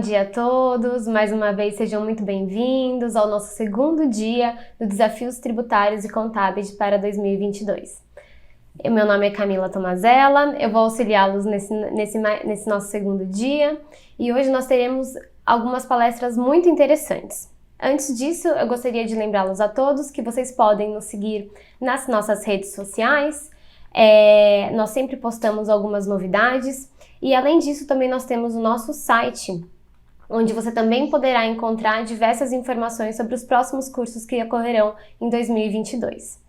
dia a todos, mais uma vez sejam muito bem-vindos ao nosso segundo dia do Desafios Tributários e Contábeis para 2022. Meu nome é Camila Tomazella, eu vou auxiliá-los nesse nosso segundo dia e hoje nós teremos algumas palestras muito interessantes. Antes disso, eu gostaria de lembrá-los a todos que vocês podem nos seguir nas nossas redes sociais. Nós sempre postamos algumas novidades e além disso também nós temos o nosso site, onde você também poderá encontrar diversas informações sobre os próximos cursos que ocorrerão em 2022.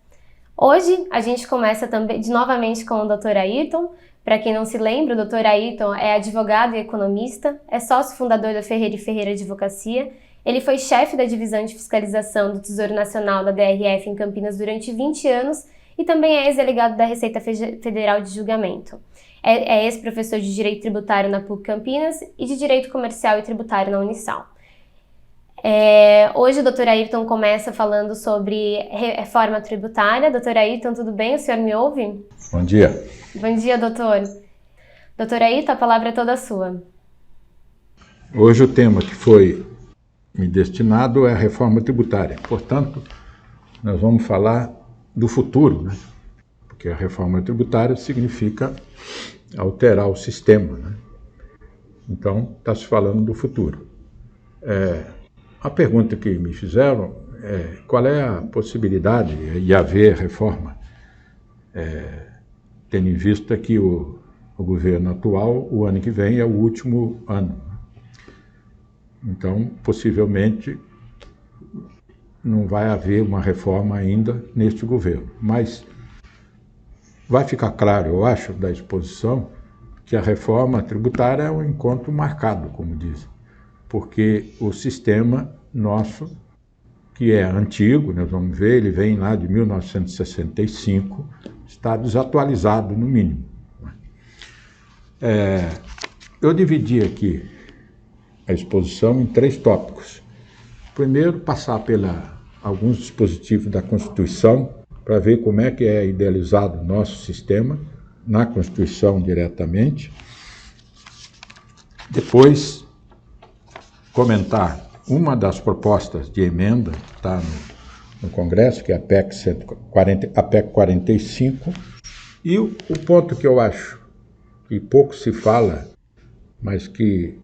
Hoje a gente começa também novamente com o Dr. Ayrton. Para quem não se lembra, o Dr. Ayrton é advogado e economista, é sócio fundador da Ferreira e Ferreira Advocacia. Ele foi chefe da divisão de fiscalização do Tesouro Nacional da DRF em Campinas durante 20 anos e também é ex-delegado da Receita Federal de Julgamento. É ex-professor de Direito Tributário na PUC Campinas e de Direito Comercial e Tributário na Unisal. Hoje o Dr. Ayrton começa falando sobre reforma tributária. Dr. Ayrton, tudo bem? O senhor me ouve? Bom dia. Bom dia, doutor. Dr. Ayrton, a palavra é toda sua. Hoje o tema que foi me destinado é a reforma tributária. Portanto, nós vamos falar do futuro, né? Porque a reforma tributária significa alterar o sistema, né? Então, está se falando do futuro. A pergunta que me fizeram é qual é a possibilidade de haver reforma, tendo em vista que o governo atual, o ano que vem, é o último ano. Então, possivelmente, não vai haver uma reforma ainda neste governo. Mas vai ficar claro, eu acho, da exposição, que a reforma tributária é um encontro marcado, como dizem, porque o sistema nosso, que é antigo, nós vamos ver, ele vem lá de 1965, está desatualizado, no mínimo. Eu dividi aqui a exposição em 3 tópicos. Primeiro, passar alguns dispositivos da Constituição para ver como é que é idealizado o nosso sistema na Constituição diretamente. Depois, comentar uma das propostas de emenda que está no Congresso, que é a PEC 45, e o ponto que eu acho que pouco se fala, mas que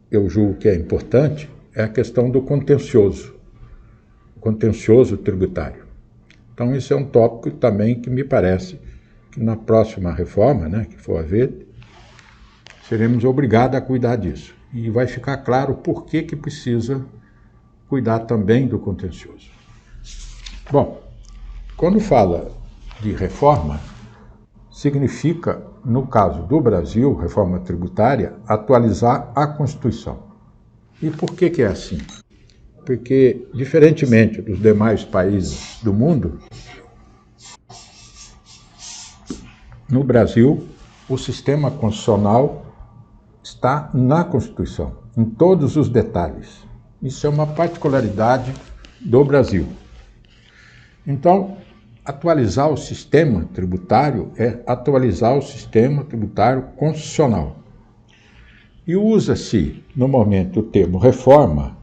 eu julgo que é importante, é a questão do contencioso tributário. Então, isso é um tópico também que me parece que na próxima reforma, né, que for haver, seremos obrigados a cuidar disso. E vai ficar claro por que precisa cuidar também do contencioso. Bom, quando fala de reforma, significa, no caso do Brasil, reforma tributária, atualizar a Constituição. E por que é assim? Porque, diferentemente dos demais países do mundo, no Brasil, o sistema constitucional está na Constituição, em todos os detalhes. Isso é uma particularidade do Brasil. Então, atualizar o sistema tributário é atualizar o sistema tributário constitucional. E usa-se, normalmente, o termo reforma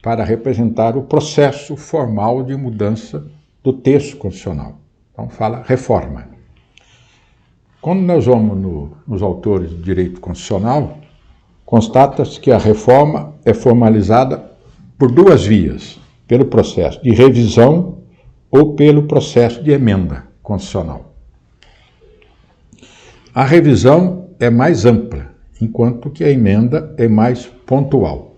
para representar o processo formal de mudança do texto constitucional. Então, fala reforma. Quando nós vamos nos autores de direito constitucional, constata-se que a reforma é formalizada por 2 vias, pelo processo de revisão ou pelo processo de emenda constitucional. A revisão é mais ampla, enquanto que a emenda é mais pontual.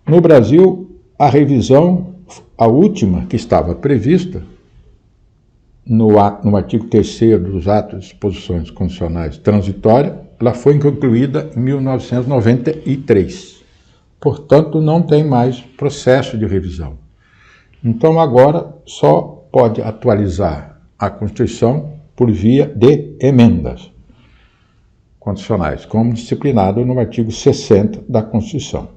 No Brasil, a revisão, a última que estava prevista, no artigo 3º dos atos de disposições constitucionais transitórias, ela foi concluída em 1993. Portanto, não tem mais processo de revisão. Então, agora, só pode atualizar a Constituição por via de emendas constitucionais, como disciplinado no artigo 60 da Constituição.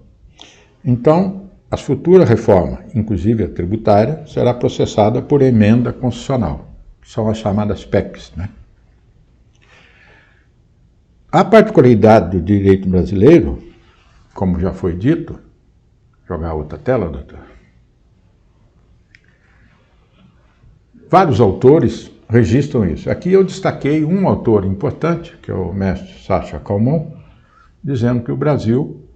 Então, a futura reforma, inclusive a tributária, será processada por emenda constitucional. São as chamadas PECs, né? A particularidade do direito brasileiro, como já foi dito, jogar outra tela, doutor. Vários autores registram isso. Aqui eu destaquei um autor importante, que é o mestre Sacha Calmon, dizendo que o Brasil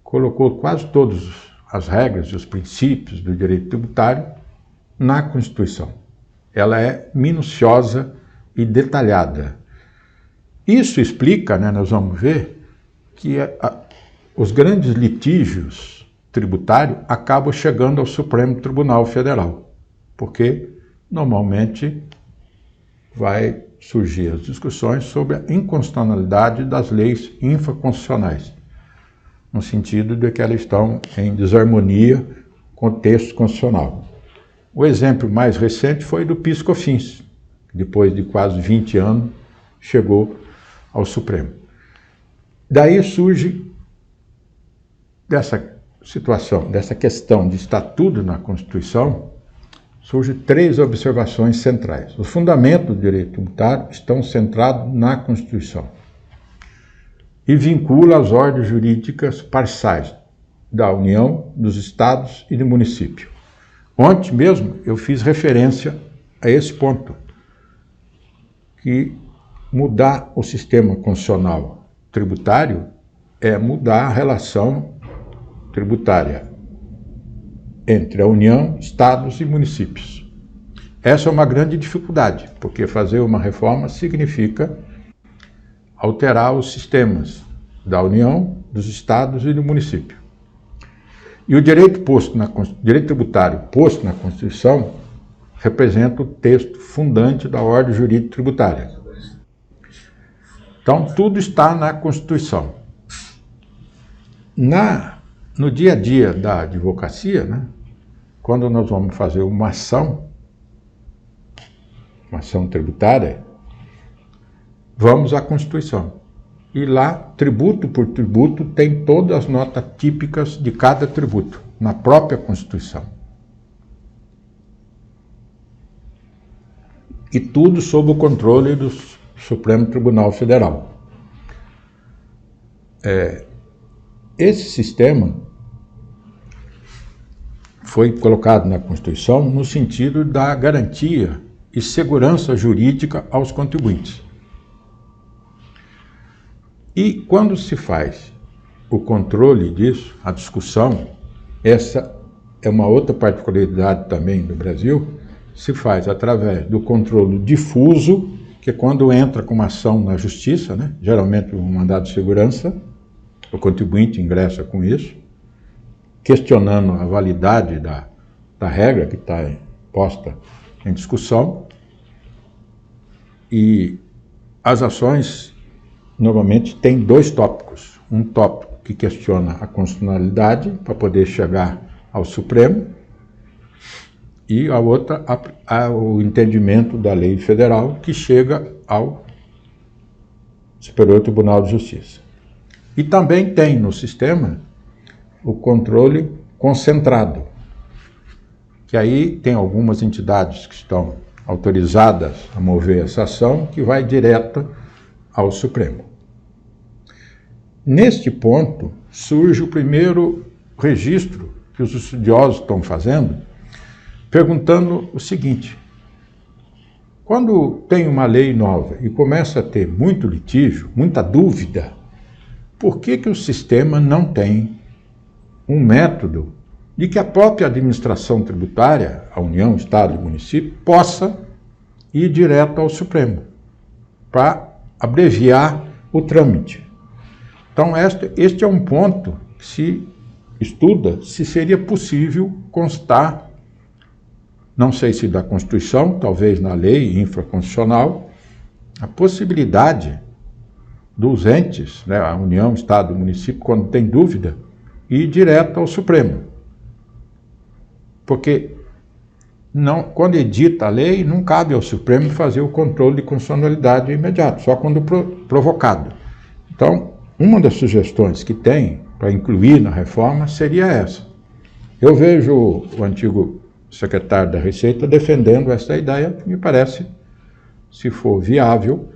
colocou quase todas as regras e os princípios do direito tributário na Constituição. Ela é minuciosa e detalhada. Isso explica, nós vamos ver, que os grandes litígios tributários acabam chegando ao Supremo Tribunal Federal, porque normalmente vai surgir as discussões sobre a inconstitucionalidade das leis infraconstitucionais, no sentido de que elas estão em desarmonia com o texto constitucional. O exemplo mais recente foi do PIS/COFINS, que depois de quase 20 anos chegou ao Supremo. Daí surge dessa situação, dessa questão de estar tudo na Constituição, surgem 3 observações centrais. Os fundamentos do direito tributário estão centrados na Constituição e vincula as ordens jurídicas parciais da União, dos Estados e do município. Ontem mesmo eu fiz referência a esse ponto, que mudar o sistema constitucional tributário é mudar a relação tributária entre a União, Estados e municípios. Essa é uma grande dificuldade, porque fazer uma reforma significa alterar os sistemas da União, dos Estados e do município. E o direito tributário posto na Constituição representa o texto fundante da ordem jurídica tributária. Então, tudo está na Constituição. No dia a dia da advocacia, quando nós vamos fazer uma ação tributária, vamos à Constituição. E lá, tributo por tributo, tem todas as notas típicas de cada tributo, na própria Constituição. E tudo sob o controle do Supremo Tribunal Federal. Esse sistema foi colocado na Constituição no sentido da garantia e segurança jurídica aos contribuintes. E quando se faz o controle disso, a discussão, essa é uma outra particularidade também do Brasil, se faz através do controle difuso, que é quando entra com uma ação na justiça, geralmente um mandado de segurança, o contribuinte ingressa com isso, questionando a validade da regra que está posta em discussão, e as ações normalmente têm 2 tópicos. Um tópico que questiona a constitucionalidade para poder chegar ao Supremo, e a outra, o entendimento da lei federal que chega ao Superior Tribunal de Justiça. E também tem no sistema o controle concentrado, que aí tem algumas entidades que estão autorizadas a mover essa ação, que vai direto ao Supremo. Neste ponto, surge o primeiro registro que os estudiosos estão fazendo, perguntando o seguinte: quando tem uma lei nova e começa a ter muito litígio, muita dúvida, por que o sistema não tem um método de que a própria administração tributária, a União, Estado e município, possa ir direto ao Supremo, para abreviar o trâmite? Então, este é um ponto que se estuda se seria possível constar, não sei se da Constituição, talvez na lei infraconstitucional, a possibilidade dos entes, a União, Estado e município, quando tem dúvida, ir direto ao Supremo. Porque quando edita a lei, não cabe ao Supremo fazer o controle de constitucionalidade imediato, só quando provocado. Então, uma das sugestões que tem para incluir na reforma seria essa. Eu vejo o antigo secretário da Receita defendendo essa ideia, que me parece, se for viável,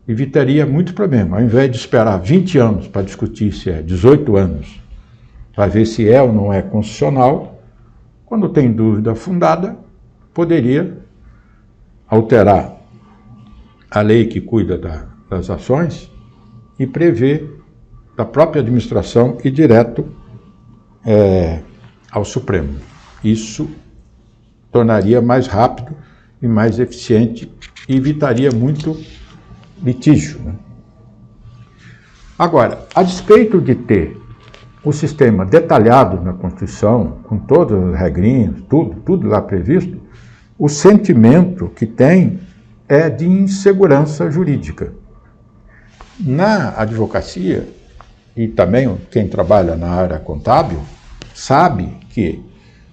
evitaria muito problema. Ao invés de esperar 20 anos para discutir se é 18 anos, para ver se é ou não é constitucional, quando tem dúvida fundada, poderia alterar a lei que cuida das ações e prever da própria administração e direto ao Supremo. Isso tornaria mais rápido e mais eficiente e evitaria muito litígio, né? Agora, a despeito de ter o sistema detalhado na Constituição, com todas as regrinhas, tudo lá previsto, o sentimento que tem é de insegurança jurídica. Na advocacia, e também quem trabalha na área contábil, sabe que,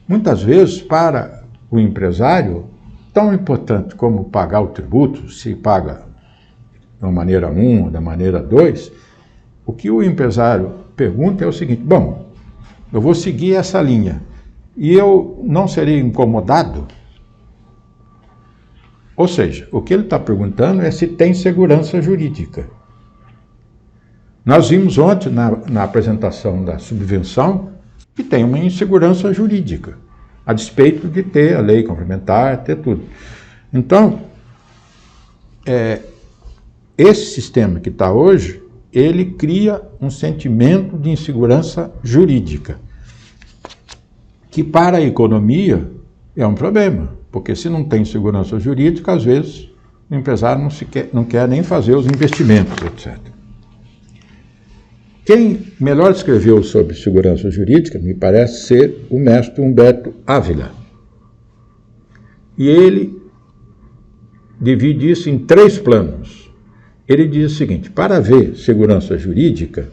muitas vezes, para o empresário, tão importante como pagar o tributo, se paga da maneira 1 ou da maneira 2, o que o empresário pergunta é o seguinte: bom, eu vou seguir essa linha e eu não serei incomodado? Ou seja, o que ele está perguntando é se tem segurança jurídica. Nós vimos ontem, na apresentação da subvenção, que tem uma insegurança jurídica, a despeito de ter a lei complementar, ter tudo. Então, esse sistema que está hoje, ele cria um sentimento de insegurança jurídica, que para a economia é um problema, porque se não tem segurança jurídica, às vezes o empresário não quer nem fazer os investimentos, etc. Quem melhor escreveu sobre segurança jurídica, me parece ser o mestre Humberto Ávila. E ele divide isso em 3 planos. Ele diz o seguinte: para haver segurança jurídica,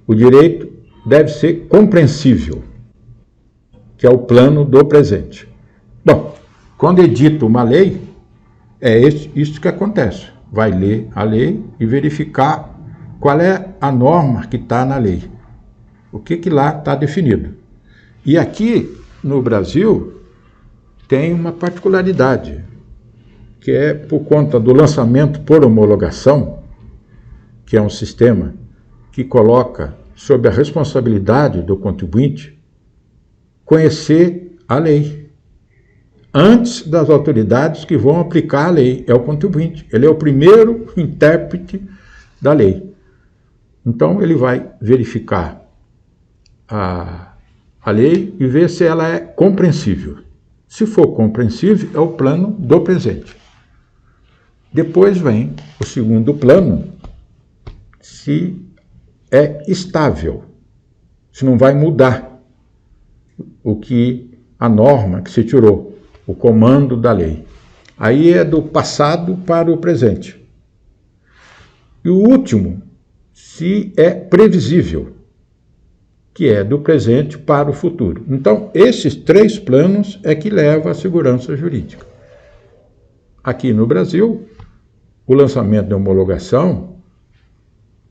o direito deve ser compreensível, que é o plano do presente. Bom, quando edita uma lei, é isso que acontece. Vai ler a lei e verificar qual é a norma que está na lei, o que lá está definido. E aqui, no Brasil, tem uma particularidade, que é por conta do lançamento por homologação, que é um sistema que coloca sob a responsabilidade do contribuinte conhecer a lei, antes das autoridades que vão aplicar a lei. É o contribuinte, ele é o primeiro intérprete da lei. Então, ele vai verificar a lei e ver se ela é compreensível. Se for compreensível, é o plano do presente. Depois vem o segundo plano, se é estável, se não vai mudar a norma que se tirou, o comando da lei. Aí é do passado para o presente. E o último, se é previsível, que é do presente para o futuro. Então, esses 3 planos é que levam à segurança jurídica. Aqui no Brasil, o lançamento da homologação,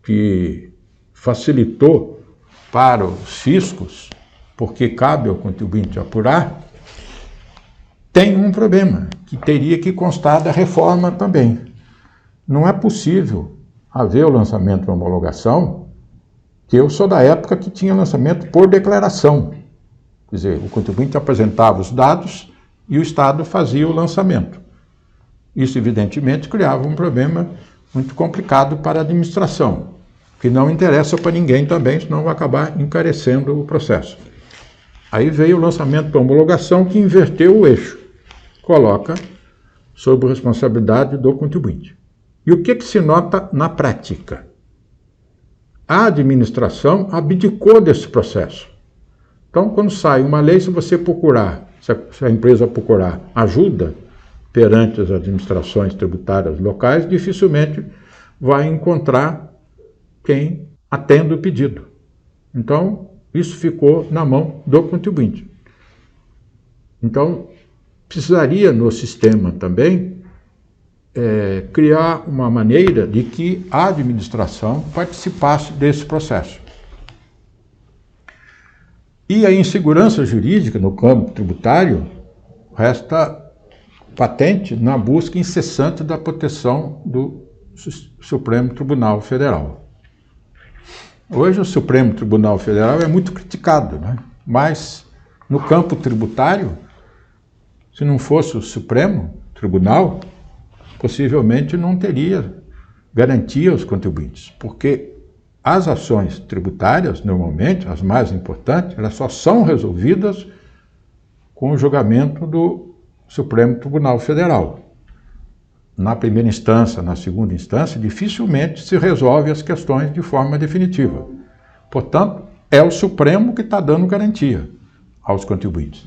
que facilitou para os fiscos, porque cabe ao contribuinte apurar, tem um problema, que teria que constar da reforma também. Não é possível haver o lançamento da homologação, que eu sou da época que tinha lançamento por declaração. Quer dizer, o contribuinte apresentava os dados e o Estado fazia o lançamento. Isso, evidentemente, criava um problema muito complicado para a administração, que não interessa para ninguém também, senão vai acabar encarecendo o processo. Aí veio o lançamento da homologação, que inverteu o eixo, coloca sob responsabilidade do contribuinte. E o que se nota na prática? A administração abdicou desse processo. Então, quando sai uma lei, se você procurar, se a empresa procurar ajuda perante as administrações tributárias locais, dificilmente vai encontrar quem atenda o pedido. Então, isso ficou na mão do contribuinte. Então, precisaria no sistema também criar uma maneira de que a administração participasse desse processo. E a insegurança jurídica no campo tributário resta patente na busca incessante da proteção do Supremo Tribunal Federal. Hoje o Supremo Tribunal Federal é muito criticado, né? Mas no campo tributário, se não fosse o Supremo Tribunal, possivelmente não teria garantia aos contribuintes, porque as ações tributárias, normalmente, as mais importantes, elas só são resolvidas com o julgamento do Supremo Tribunal Federal. Na primeira instância, na segunda instância, dificilmente se resolve as questões de forma definitiva. Portanto, é o Supremo que está dando garantia aos contribuintes.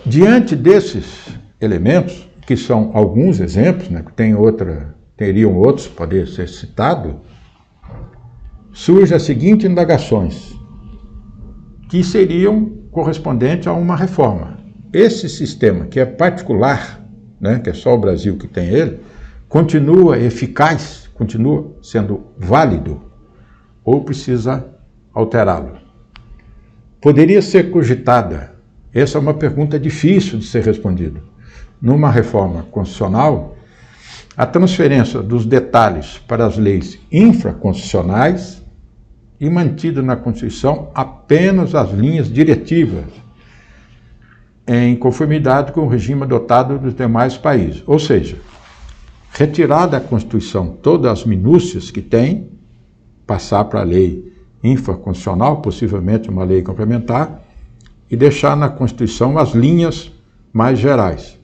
Diante desses elementos, que são alguns exemplos, né, que teriam outros poder ser citado, surge as seguintes indagações, que seriam correspondentes a uma reforma. Esse sistema, que é particular, né, que é só o Brasil que tem ele, continua eficaz, continua sendo válido, ou precisa alterá-lo? Poderia ser cogitada, essa é uma pergunta difícil de ser respondida, numa reforma constitucional, a transferência dos detalhes para as leis infraconstitucionais e mantida na Constituição apenas as linhas diretivas, em conformidade com o regime adotado dos demais países. Ou seja, retirar da Constituição todas as minúcias que tem, passar para a lei infraconstitucional, possivelmente uma lei complementar, e deixar na Constituição as linhas mais gerais.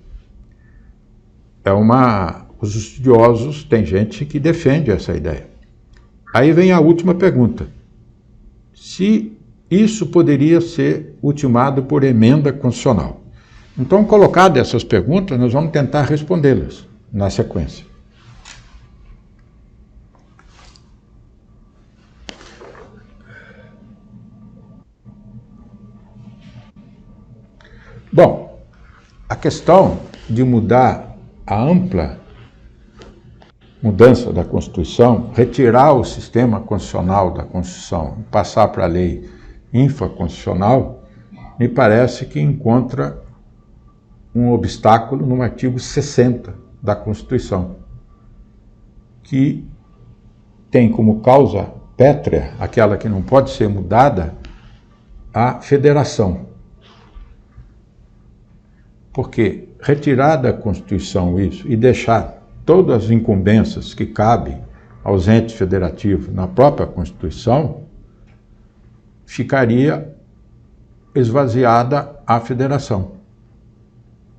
Os estudiosos, tem gente que defende essa ideia. Aí vem a última pergunta. Se isso poderia ser ultimado por emenda constitucional. Então, colocadas essas perguntas, nós vamos tentar respondê-las na sequência. Bom, a questão de mudar a ampla mudança da Constituição, retirar o sistema constitucional da Constituição e passar para a lei infraconstitucional, me parece que encontra um obstáculo no artigo 60 da Constituição, que tem como causa pétrea, aquela que não pode ser mudada, a federação. Porque retirar da Constituição isso e deixar todas as incumbências que cabem aos entes federativos na própria Constituição, ficaria esvaziada a federação.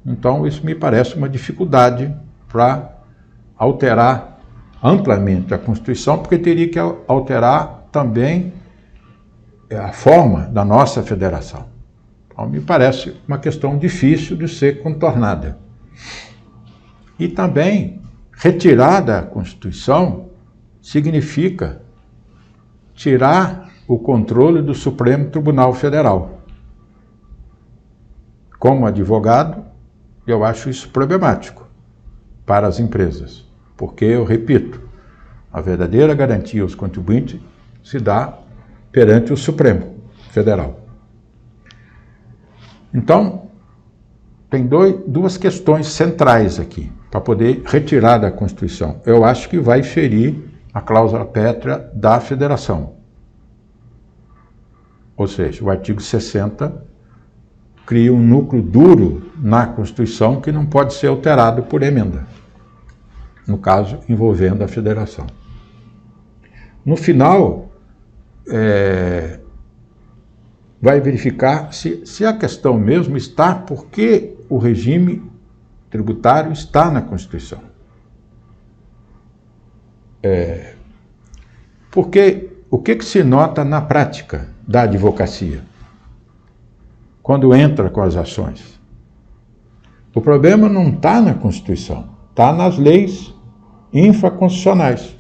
Então, isso me parece uma dificuldade para alterar amplamente a Constituição, porque teria que alterar também a forma da nossa federação. Então, me parece uma questão difícil de ser contornada. E também, retirar da Constituição significa tirar o controle do Supremo Tribunal Federal. Como advogado, eu acho isso problemático para as empresas, porque, eu repito, a verdadeira garantia aos contribuintes se dá perante o Supremo Federal. Então, tem duas questões centrais aqui, para poder retirar da Constituição. Eu acho que vai ferir a cláusula pétrea da federação. Ou seja, o artigo 60 cria um núcleo duro na Constituição que não pode ser alterado por emenda, no caso, envolvendo a federação. No final, vai verificar se a questão mesmo está porque o regime tributário está na Constituição. Porque o que se nota na prática da advocacia quando entra com as ações? O problema não está na Constituição, está nas leis infraconstitucionais.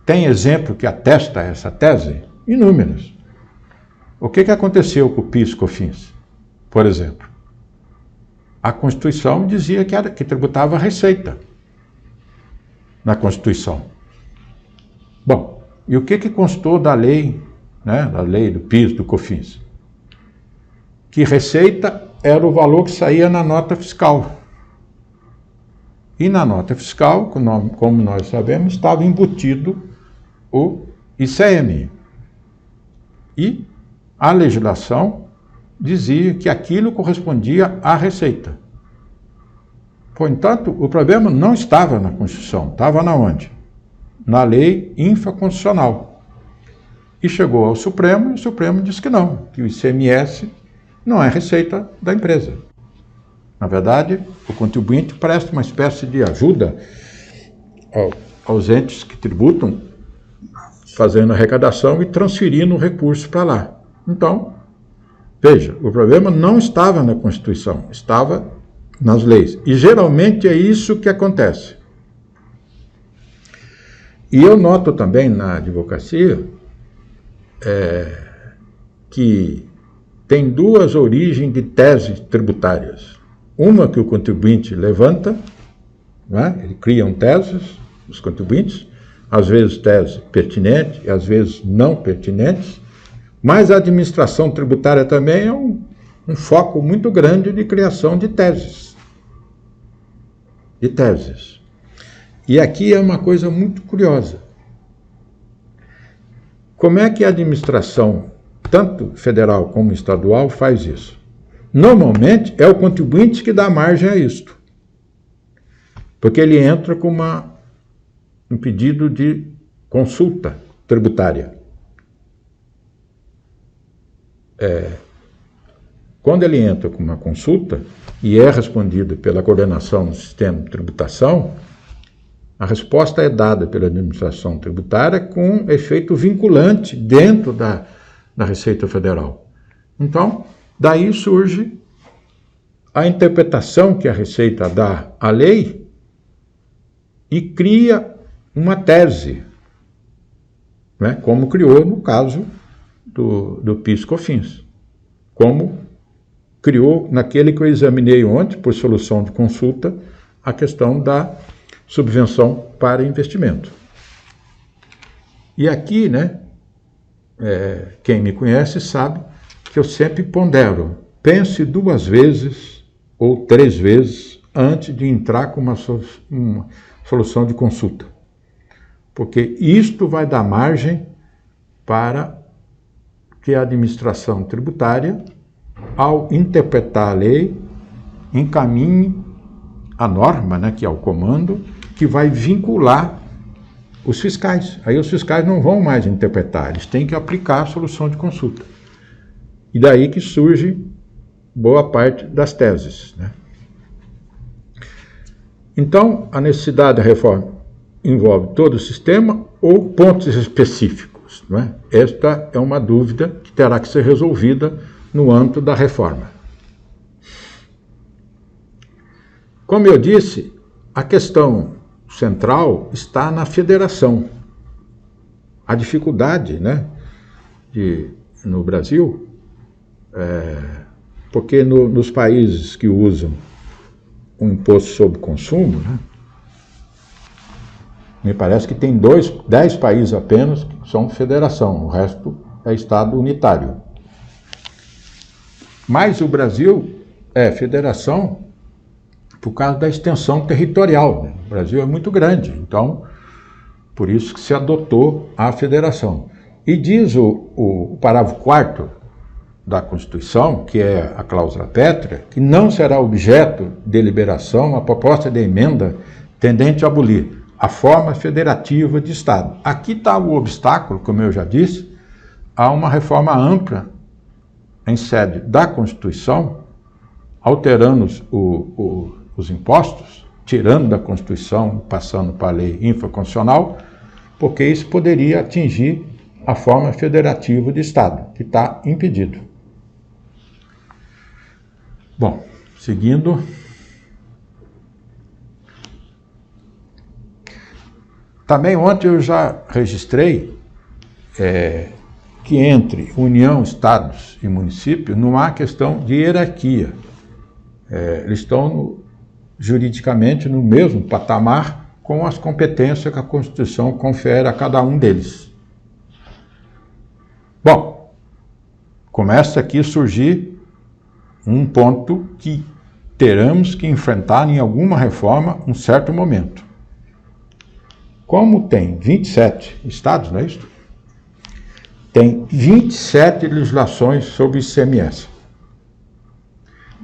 Tem exemplo que atesta essa tese? Inúmeros. O que aconteceu com o PIS e COFINS, por exemplo? A Constituição dizia que tributava a receita na Constituição. Bom, e o que constou da lei, né, da lei do PIS, do COFINS? Que receita era o valor que saía na nota fiscal. E na nota fiscal, como nós sabemos, estava embutido o ICMS. E a legislação dizia que aquilo correspondia à receita. Portanto, o problema não estava na Constituição, estava na onde? Na lei infraconstitucional. E chegou ao Supremo, e o Supremo disse que não, que o ICMS não é receita da empresa. Na verdade, o contribuinte presta uma espécie de ajuda aos entes que tributam, fazendo arrecadação e transferindo o recurso para lá. Então, veja, o problema não estava na Constituição, estava nas leis. E geralmente é isso que acontece. E eu noto também na advocacia que tem duas origens de teses tributárias. Uma que o contribuinte levanta, né? Ele cria teses, os contribuintes, às vezes teses pertinentes, às vezes não pertinentes, mas a administração tributária também é um foco muito grande de criação de teses. E aqui é uma coisa muito curiosa. Como é que a administração, tanto federal como estadual, faz isso? Normalmente é o contribuinte que dá margem a isto, porque ele entra com um pedido de consulta tributária. Quando ele entra com uma consulta e é respondido pela coordenação do sistema de tributação, a resposta é dada pela administração tributária com efeito vinculante dentro da Receita Federal. Então, daí surge a interpretação que a Receita dá à lei e cria uma tese, né, como criou no caso do PIS/COFINS, como criou naquele que eu examinei ontem, por solução de consulta, a questão da subvenção para investimento. E aqui, né, quem me conhece sabe que eu sempre pondero, pense 2 vezes ou 3 vezes antes de entrar com uma solução de consulta. Porque isto vai dar margem para que a administração tributária, ao interpretar a lei, encaminhe a norma, né, que é o comando, que vai vincular os fiscais. Aí os fiscais não vão mais interpretar, eles têm que aplicar a solução de consulta. E daí que surge boa parte das teses, né? Então, a necessidade da reforma envolve todo o sistema ou pontos específicos, não é? Esta é uma dúvida que terá que ser resolvida no âmbito da reforma. Como eu disse, a questão central está na federação. A dificuldade, né, no Brasil, porque nos países que usam o imposto sobre consumo, né, me parece que tem 10 países apenas que são federação, o resto é estado unitário. Mas o Brasil é federação por causa da extensão territorial, né? O Brasil é muito grande, então, por isso que se adotou a federação. E diz o parágrafo 4º da Constituição, que é a cláusula pétrea, que não será objeto de deliberação a proposta de emenda tendente a abolir a forma federativa de Estado. Aqui está o obstáculo, como eu já disse, a uma reforma ampla em sede da Constituição, alterando os impostos, tirando da Constituição, passando para a lei infraconstitucional, porque isso poderia atingir a forma federativa de Estado, que está impedido. Bom, seguindo. Também ontem eu já registrei que entre União, Estados e municípios não há questão de hierarquia. Eles estão juridicamente no mesmo patamar com as competências que a Constituição confere a cada um deles. Bom, começa aqui a surgir um ponto que teremos que enfrentar em alguma reforma um certo momento. Como tem 27 estados, não é isso? Tem 27 legislações sobre ICMS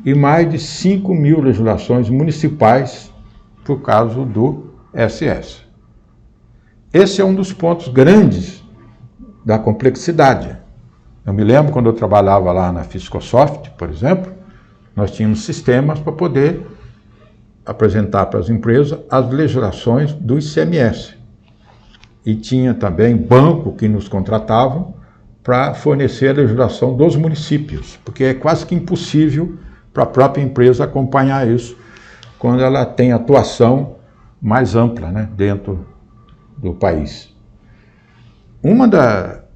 e mais de 5.000 legislações municipais por causa do SS. Esse é um dos pontos grandes da complexidade. Eu me lembro quando eu trabalhava lá na Fiscosoft, por exemplo, nós tínhamos sistemas para poder apresentar para as empresas as legislações do ICMS. E tinha também banco que nos contratavam para fornecer a legislação dos municípios, porque é quase que impossível para a própria empresa acompanhar isso quando ela tem atuação mais ampla, né, dentro do país. Uma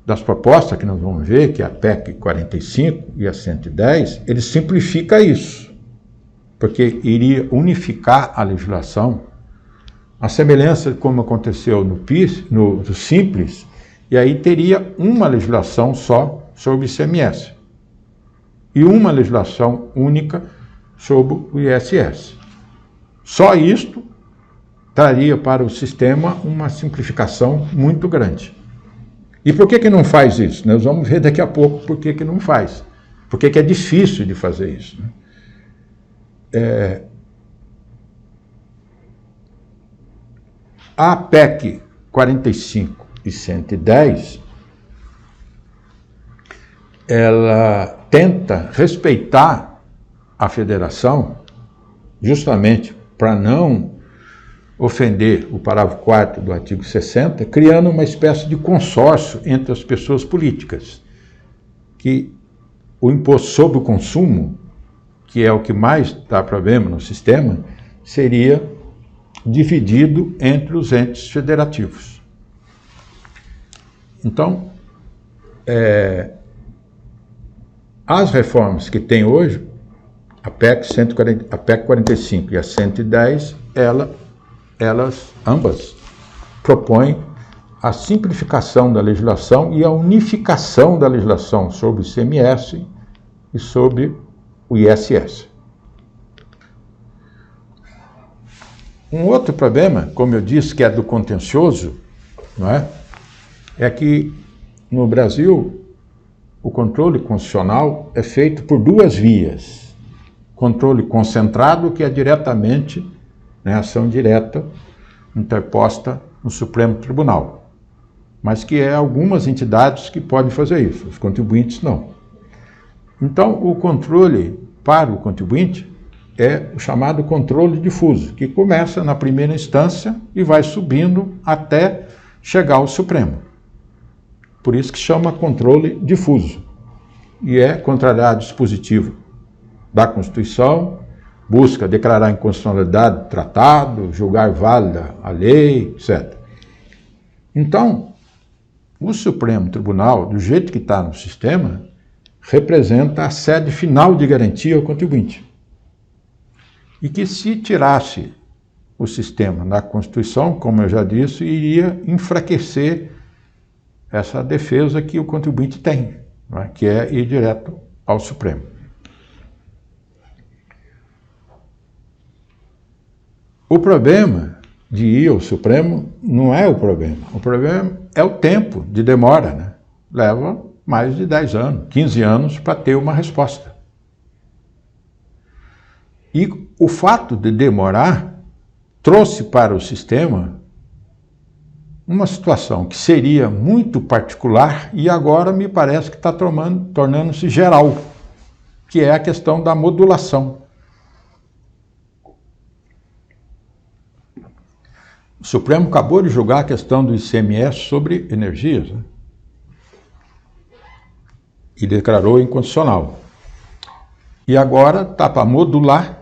das propostas que nós vamos ver, que é a PEC 45 e a 110, ele simplifica isso, porque iria unificar a legislação, a semelhança de como aconteceu no PIS, no Simples, e aí teria uma legislação só sobre o ICMS e uma legislação única sobre o ISS. Só isto traria para o sistema uma simplificação muito grande. E por que não faz isso? Nós vamos ver daqui a pouco por que não faz. Por que é difícil de fazer isso. A PEC 45 e 110, ela tenta respeitar a federação justamente para não ofender o parágrafo 4º do artigo 60, criando uma espécie de consórcio entre as pessoas políticas, que o imposto sobre o consumo, que é o que mais dá problema no sistema, seria dividido entre os entes federativos. Então, as reformas que tem hoje, a PEC 45 e a 110, elas ambas propõem a simplificação da legislação e a unificação da legislação sobre o ICMS e sobre o ISS. Um outro problema, como eu disse, que é do contencioso, não é? É que no Brasil o controle constitucional é feito por duas vias. Controle concentrado, que é diretamente, né, ação direta interposta no Supremo Tribunal, mas que é algumas entidades que podem fazer isso, os contribuintes não. Então, o controle para o contribuinte é o chamado controle difuso, que começa na primeira instância e vai subindo até chegar ao Supremo. Por isso que chama controle difuso. E é contrariar dispositivo da Constituição, busca declarar a inconstitucionalidade do tratado, julgar válida a lei, etc. Então, o Supremo Tribunal, do jeito que está no sistema, representa a sede final de garantia ao contribuinte. E que se tirasse o sistema da Constituição, como eu já disse, iria enfraquecer essa defesa que o contribuinte tem, não é? Que é ir direto ao Supremo. O problema de ir ao Supremo não é o problema é o tempo de demora, né? Leva mais de 10 anos, 15 anos para ter uma resposta. E o fato de demorar trouxe para o sistema uma situação que seria muito particular e agora me parece que está tornando-se geral, que é a questão da modulação. O Supremo acabou de julgar a questão do ICMS sobre energias, né? E declarou inconstitucional. E agora está para modular,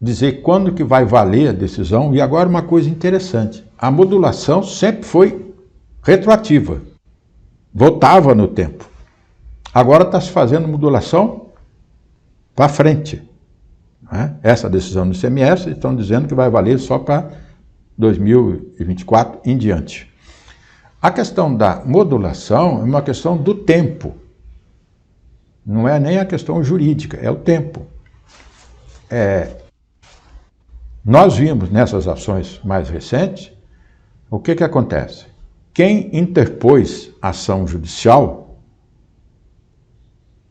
dizer quando que vai valer a decisão. E agora uma coisa interessante, a modulação sempre foi retroativa, voltava no tempo. Agora está se fazendo modulação para frente, né? Essa decisão do ICMS estão dizendo que vai valer só para 2024 em diante. A questão da modulação é uma questão do tempo, não é nem a questão jurídica, é o tempo. nós vimos nessas ações mais recentes, o que acontece? Quem interpôs ação judicial,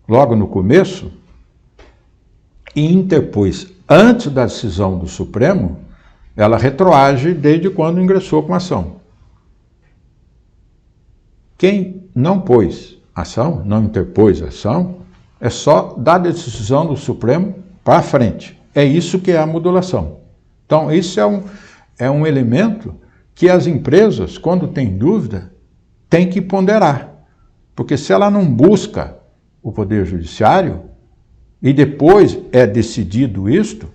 logo no começo, e interpôs antes da decisão do Supremo, ela retroage desde quando ingressou com a ação. Quem não pôs ação, não interpôs ação, é só dar a decisão do Supremo para frente. É isso que é a modulação. Então, isso é um elemento que as empresas, quando têm dúvida, têm que ponderar. Porque se ela não busca o Poder Judiciário, e depois é decidido isto,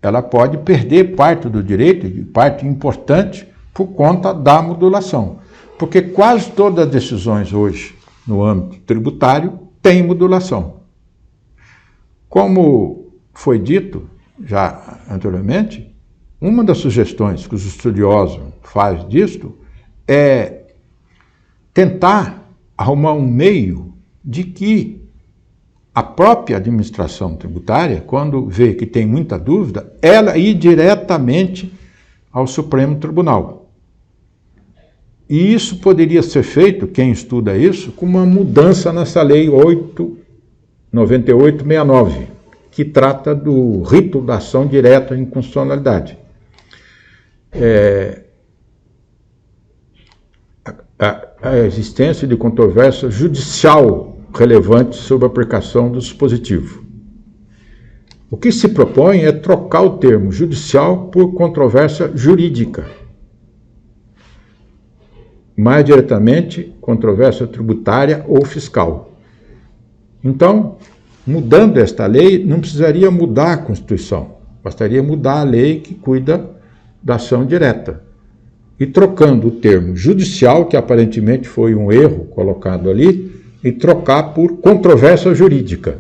ela pode perder parte do direito, parte importante, por conta da modulação. Porque quase todas as decisões hoje, no âmbito tributário, têm modulação. Como foi dito já anteriormente, uma das sugestões que os estudiosos fazem disto é tentar arrumar um meio de que a própria administração tributária, quando vê que tem muita dúvida, ela ir diretamente ao Supremo Tribunal. E isso poderia ser feito, quem estuda isso, com uma mudança nessa Lei 9869, que trata do rito da ação direta em inconstitucionalidade. A existência de controvérsia judicial relevante sobre a aplicação do dispositivo. O que se propõe é trocar o termo judicial por controvérsia jurídica. Mais diretamente, controvérsia tributária ou fiscal. Então, mudando esta lei, não precisaria mudar a Constituição, bastaria mudar a lei que cuida da ação direta. E trocando o termo judicial, que aparentemente foi um erro colocado ali, e trocar por controvérsia jurídica.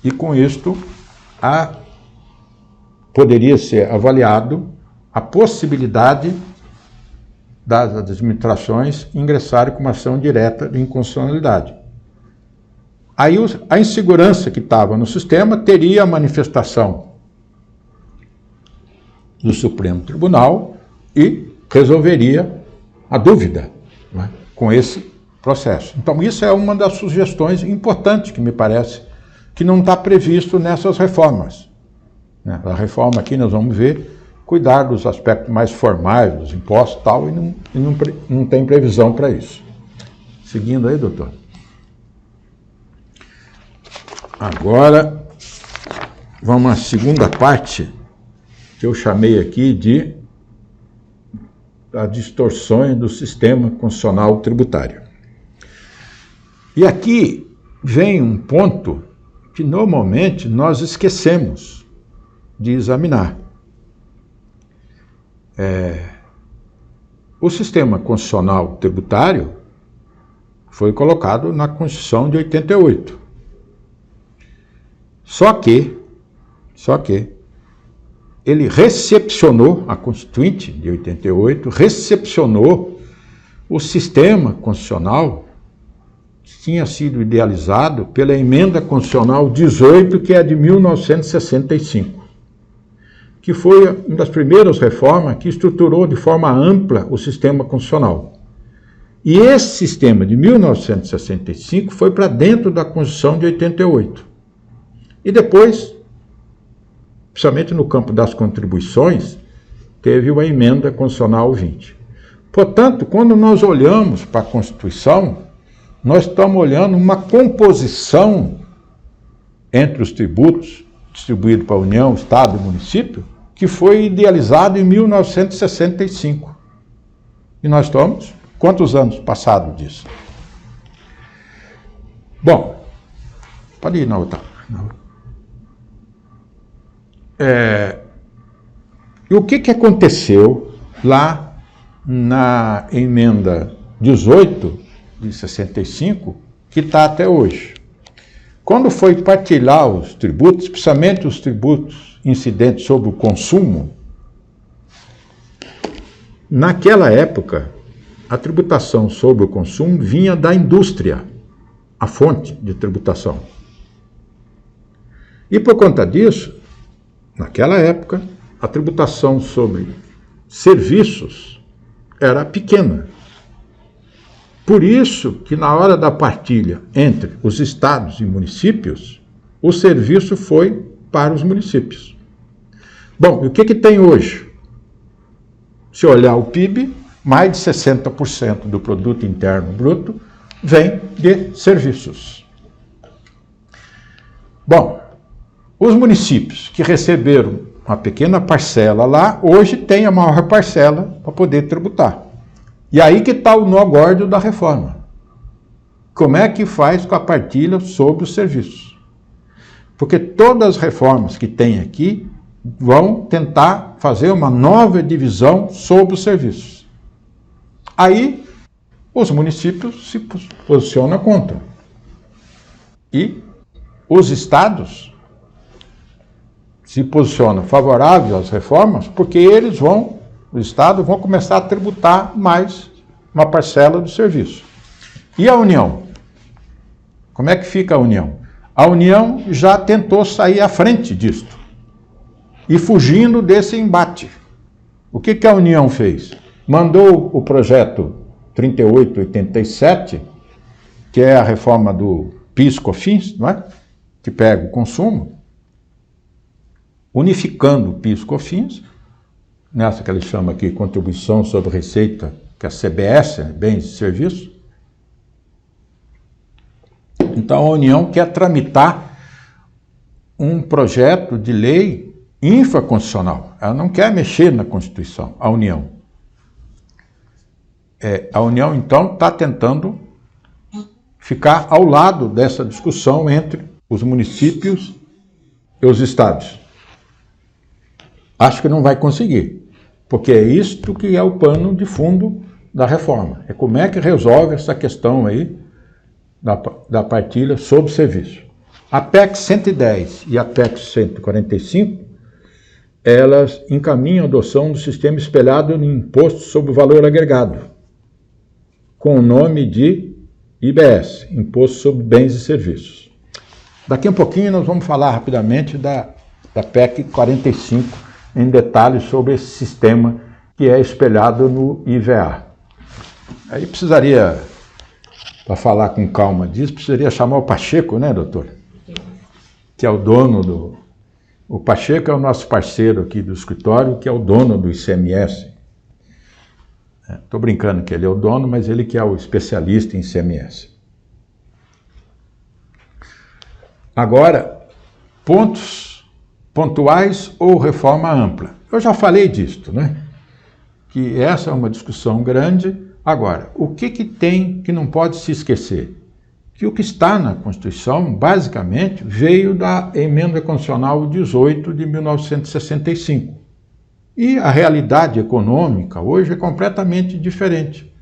E com isto, poderia ser avaliado a possibilidade das administrações ingressarem com uma ação direta de inconstitucionalidade. Aí a insegurança que estava no sistema teria a manifestação do Supremo Tribunal e resolveria a dúvida, né, com esse processo. Então, isso é uma das sugestões importantes que me parece que não está previsto nessas reformas. Né? A reforma aqui nós vamos ver, cuidar dos aspectos mais formais, dos impostos e tal, e não tem previsão para isso. Seguindo aí, doutor. Agora, vamos à segunda parte, que eu chamei aqui de as distorções do sistema constitucional tributário. E aqui vem um ponto que normalmente nós esquecemos de examinar. O sistema constitucional tributário foi colocado na Constituição de 88. Só que ele recepcionou, a Constituinte de 88, recepcionou o sistema constitucional que tinha sido idealizado pela Emenda Constitucional 18, que é de 1965, que foi uma das primeiras reformas que estruturou de forma ampla o sistema constitucional. E esse sistema de 1965 foi para dentro da Constituição de 88. E depois, principalmente no campo das contribuições, teve a Emenda Constitucional 20. Portanto, quando nós olhamos para a Constituição, nós estamos olhando uma composição entre os tributos distribuídos para a União, Estado e município, que foi idealizado em 1965. E nós estamos, quantos anos passados disso? Bom, pode ir na outra. E o que aconteceu lá na emenda 18 de 65, que está até hoje? Quando foi partilhar os tributos, especialmente os tributos incidentes sobre o consumo, naquela época, a tributação sobre o consumo vinha da indústria, a fonte de tributação. E por conta disso, naquela época, a tributação sobre serviços era pequena. Por isso que na hora da partilha entre os estados e municípios, o serviço foi para os municípios. Bom, e o que tem hoje? Se olhar o PIB, mais de 60% do produto interno bruto vem de serviços. Bom, os municípios que receberam uma pequena parcela lá, hoje têm a maior parcela para poder tributar. E aí que está o nó gordo da reforma. Como é que faz com a partilha sobre os serviços? Porque todas as reformas que tem aqui vão tentar fazer uma nova divisão sobre os serviços. Aí, os municípios se posicionam contra. E os estados se posicionam favoráveis às reformas, porque os estados vão começar a tributar mais uma parcela do serviço. E a União? Como é que fica a União? A União já tentou sair à frente disto e fugindo desse embate. O que a União fez? Mandou o projeto 3887, que é a reforma do PIS/COFINS, não é? Que pega o consumo, unificando o PIS/COFINS, nessa que ele chama aqui Contribuição sobre Receita, que é a CBS, Bens e Serviços. Então a União quer tramitar um projeto de lei infraconstitucional. Ela não quer mexer na Constituição, a União. A União, então, está tentando ficar ao lado dessa discussão entre os municípios e os estados. Acho que não vai conseguir, porque é isto que é o pano de fundo da reforma. É como é que resolve essa questão aí da partilha sobre serviço. A PEC 110 e a PEC 145, elas encaminham a adoção do sistema espelhado no Imposto sobre o Valor Agregado, com o nome de IBS, Imposto sobre Bens e Serviços. Daqui a pouquinho nós vamos falar rapidamente da PEC 45, em detalhes sobre esse sistema que é espelhado no IVA. Aí precisaria, para falar com calma disso, precisaria chamar o Pacheco, né, doutor? Que é o dono do... O Pacheco é o nosso parceiro aqui do escritório, que é o dono do ICMS. Estou brincando que ele é o dono, mas ele que é o especialista em ICMS. Agora, pontos pontuais ou reforma ampla. Eu já falei disto, né? Que essa é uma discussão grande. Agora, o que tem que não pode se esquecer? Que o que está na Constituição, basicamente, veio da Emenda Constitucional 18 de 1965. E a realidade econômica hoje é completamente diferente.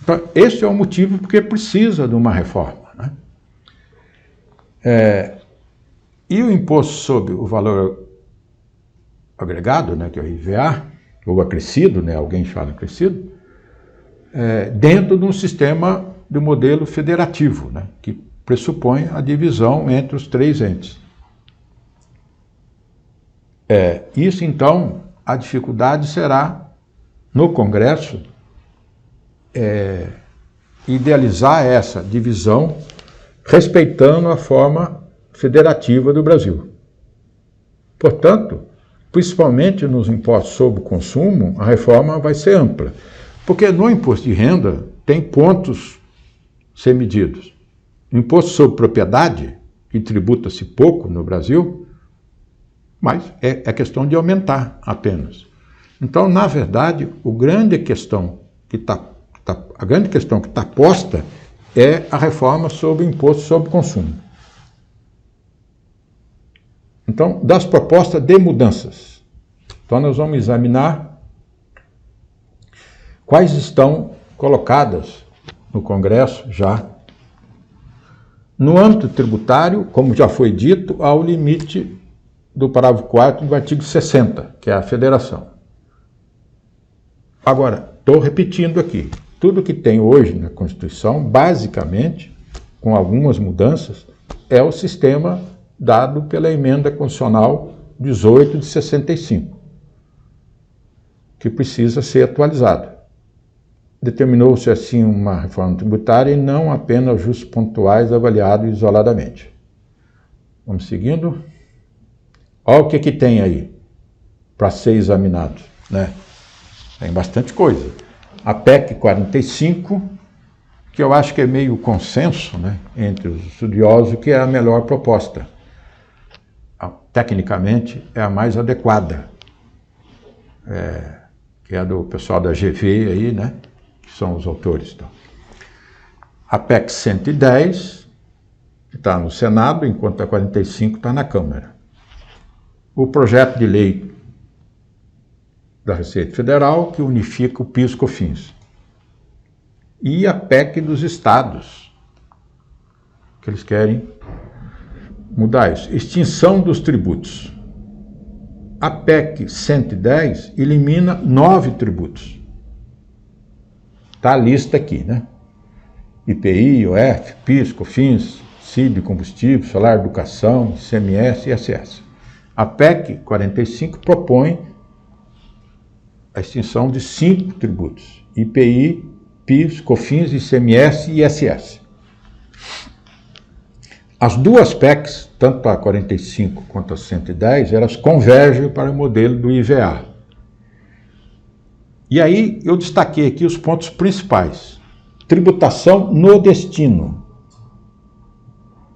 Então, esse é o motivo porque precisa de uma reforma, né? E o imposto sobre o valor agregado, né, que é o IVA, ou acrescido, né, alguém fala acrescido, dentro de um sistema do modelo federativo, né, que pressupõe a divisão entre os três entes. Isso, então, a dificuldade será, no Congresso, idealizar essa divisão respeitando a forma federativa do Brasil. Portanto, principalmente nos impostos sobre o consumo, a reforma vai ser ampla, porque no imposto de renda tem pontos ser medidos. No imposto sobre propriedade, que tributa-se pouco no Brasil, mas é questão de aumentar apenas. Então, na verdade, a grande questão que está posta é a reforma sobre o imposto sobre consumo. Então, das propostas de mudanças. Então, nós vamos examinar quais estão colocadas no Congresso já. No âmbito tributário, como já foi dito, há o limite do parágrafo 4º do artigo 60, que é a federação. Agora, estou repetindo aqui, tudo que tem hoje na Constituição, basicamente, com algumas mudanças, é o sistema dado pela Emenda Constitucional 18 de 65, que precisa ser atualizado. Determinou-se assim uma reforma tributária e não apenas ajustes pontuais avaliados isoladamente. Vamos seguindo. Olha o que tem aí para ser examinado, né? Tem bastante coisa. A PEC 45, que eu acho que é meio consenso, né, entre os estudiosos, que é a melhor proposta. Tecnicamente, é a mais adequada, que é a do pessoal da GV aí, né, que são os autores. Então. A PEC 110, que está no Senado, enquanto a 45 está na Câmara. O projeto de lei da Receita Federal, que unifica o PIS e COFINS. E a PEC dos estados, que eles querem mudar isso. Extinção dos tributos. A PEC 110 elimina 9 tributos. Está a lista aqui, né? IPI, IOF, PIS, COFINS, CID, combustível, salário, educação, ICMS e ISS. A PEC 45 propõe a extinção de 5 tributos: IPI, PIS, COFINS, ICMS e ISS. As duas PECs, tanto a 45 quanto a 110, elas convergem para o modelo do IVA. E aí eu destaquei aqui os pontos principais. Tributação no destino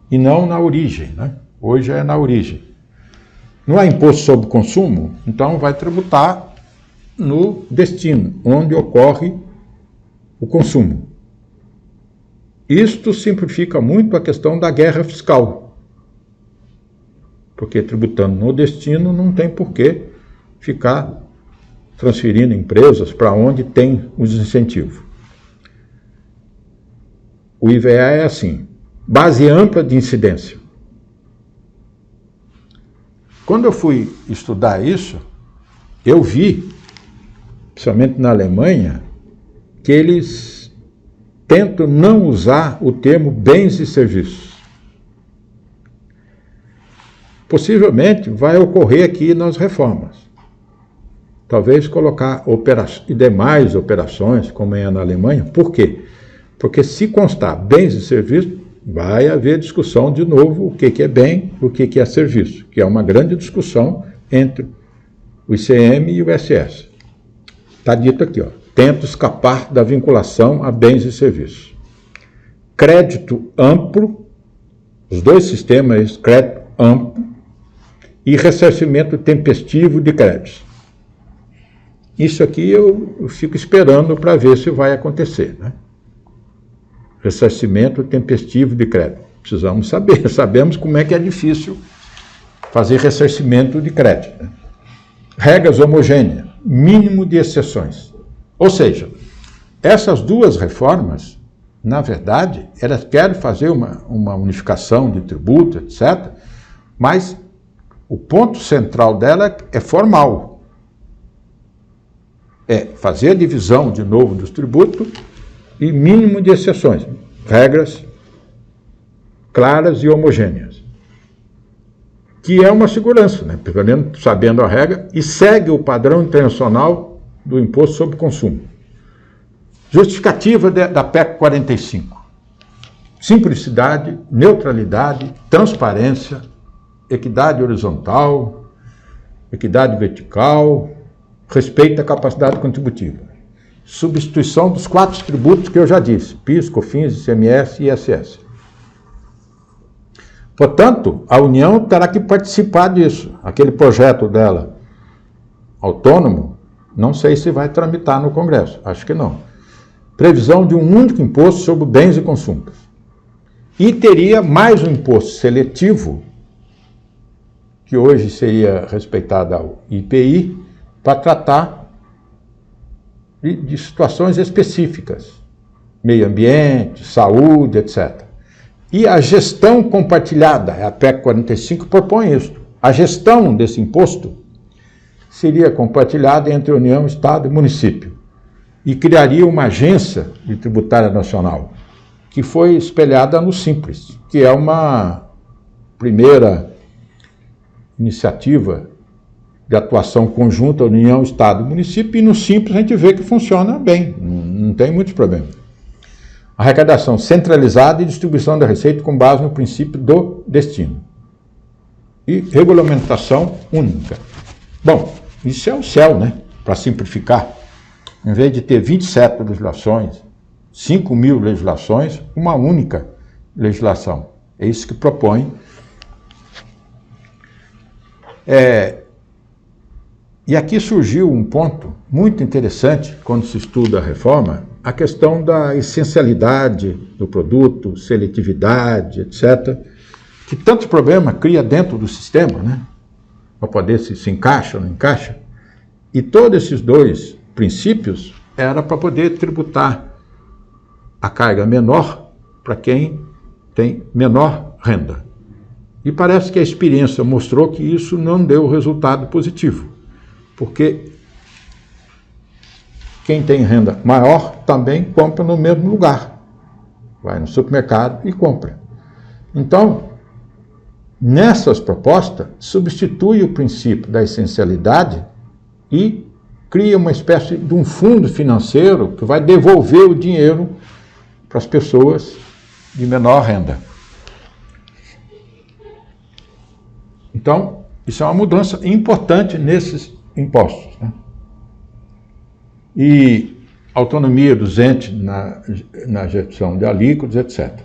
e não na origem, né? Hoje é na origem. Não há imposto sobre consumo, então vai tributar no destino, onde ocorre o consumo. Isto simplifica muito a questão da guerra fiscal, porque tributando no destino não tem por que ficar transferindo empresas para onde tem os incentivos. O IVA é assim, base ampla de incidência. Quando eu fui estudar isso, eu vi, principalmente na Alemanha, que eles tentam não usar o termo bens e serviços. Possivelmente vai ocorrer aqui nas reformas. Talvez colocar e demais operações, como é na Alemanha. Por quê? Porque se constar bens e serviços, vai haver discussão de novo o que é bem e o que é serviço, que é uma grande discussão entre o ICM e o ISS. Está dito aqui, ó. Tenta escapar da vinculação a bens e serviços. Crédito amplo, os dois sistemas, crédito amplo e ressarcimento tempestivo de créditos. Isso aqui eu fico esperando para ver se vai acontecer, né? Ressarcimento tempestivo de crédito. Precisamos saber, sabemos como é que é difícil fazer ressarcimento de crédito, né? Regras homogêneas, mínimo de exceções. Ou seja, essas duas reformas, na verdade, elas querem fazer uma unificação de tributo, etc., mas o ponto central dela é formal. É fazer a divisão, de novo, dos tributos e mínimo de exceções. Regras claras e homogêneas. Que é uma segurança, né? Pelo menos sabendo a regra, e segue o padrão internacional do imposto sobre consumo. Justificativa da PEC 45. Simplicidade, neutralidade, transparência, equidade horizontal, equidade vertical, respeito à capacidade contributiva. Substituição dos 4 tributos que eu já disse: PIS, COFINS, ICMS e ISS. Portanto, a União terá que participar disso. Aquele projeto dela, autônomo, não sei se vai tramitar no Congresso, acho que não. Previsão de um único imposto sobre bens e consumos. E teria mais um imposto seletivo, que hoje seria respeitado ao IPI, para tratar de situações específicas, meio ambiente, saúde, etc. E a gestão compartilhada, a PEC 45 propõe isso. A gestão desse imposto seria compartilhada entre União, Estado e município e criaria uma agência de tributária nacional, que foi espelhada no Simples, que é uma primeira iniciativa de atuação conjunta, União, Estado e município, e no Simples a gente vê que funciona bem, não tem muitos problemas. Arrecadação centralizada e distribuição da receita com base no princípio do destino. E regulamentação única. Bom, isso é o céu, né? Para simplificar. Em vez de ter 27 legislações, 5.000 legislações, uma única legislação. É isso que propõe. E aqui surgiu um ponto muito interessante, quando se estuda a reforma, a questão da essencialidade do produto, seletividade, etc., que tantos problemas cria dentro do sistema, né? Para poder se encaixa ou não encaixa. E todos esses dois princípios era para poder tributar a carga menor para quem tem menor renda. E parece que a experiência mostrou que isso não deu resultado positivo, porque quem tem renda maior também compra no mesmo lugar. Vai no supermercado e compra. Então, nessas propostas, substitui o princípio da essencialidade e cria uma espécie de um fundo financeiro que vai devolver o dinheiro para as pessoas de menor renda. Então, isso é uma mudança importante nesses impostos, né? E autonomia dos entes na gestão de alíquotas, etc.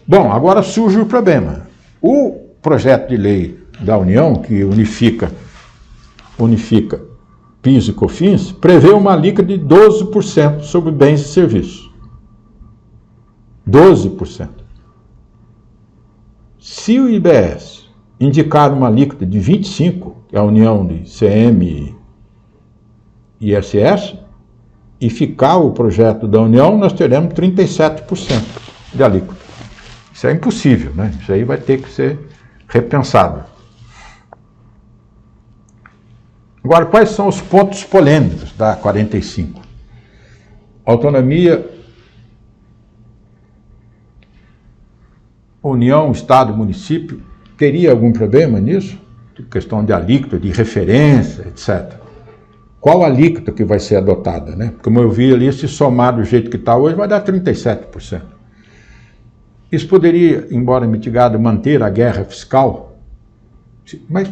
Bom, agora surge o problema. O projeto de lei da União, que unifica PIS e COFINS, prevê uma alíquota de 12% sobre bens e serviços. 12%. Se o IBS indicar uma alíquota de 25%, que é a união de CM e ISS, e ficar o projeto da União, nós teremos 37% de alíquota. Isso é impossível, né? Isso aí vai ter que ser repensado. Agora, quais são os pontos polêmicos da 45? Autonomia, União, Estado e município, teria algum problema nisso? Questão de alíquota, de referência, etc. Qual alíquota que vai ser adotada, né? Como eu vi ali, se somar do jeito que está hoje, vai dar 37%. Isso poderia, embora mitigado, manter a guerra fiscal, mas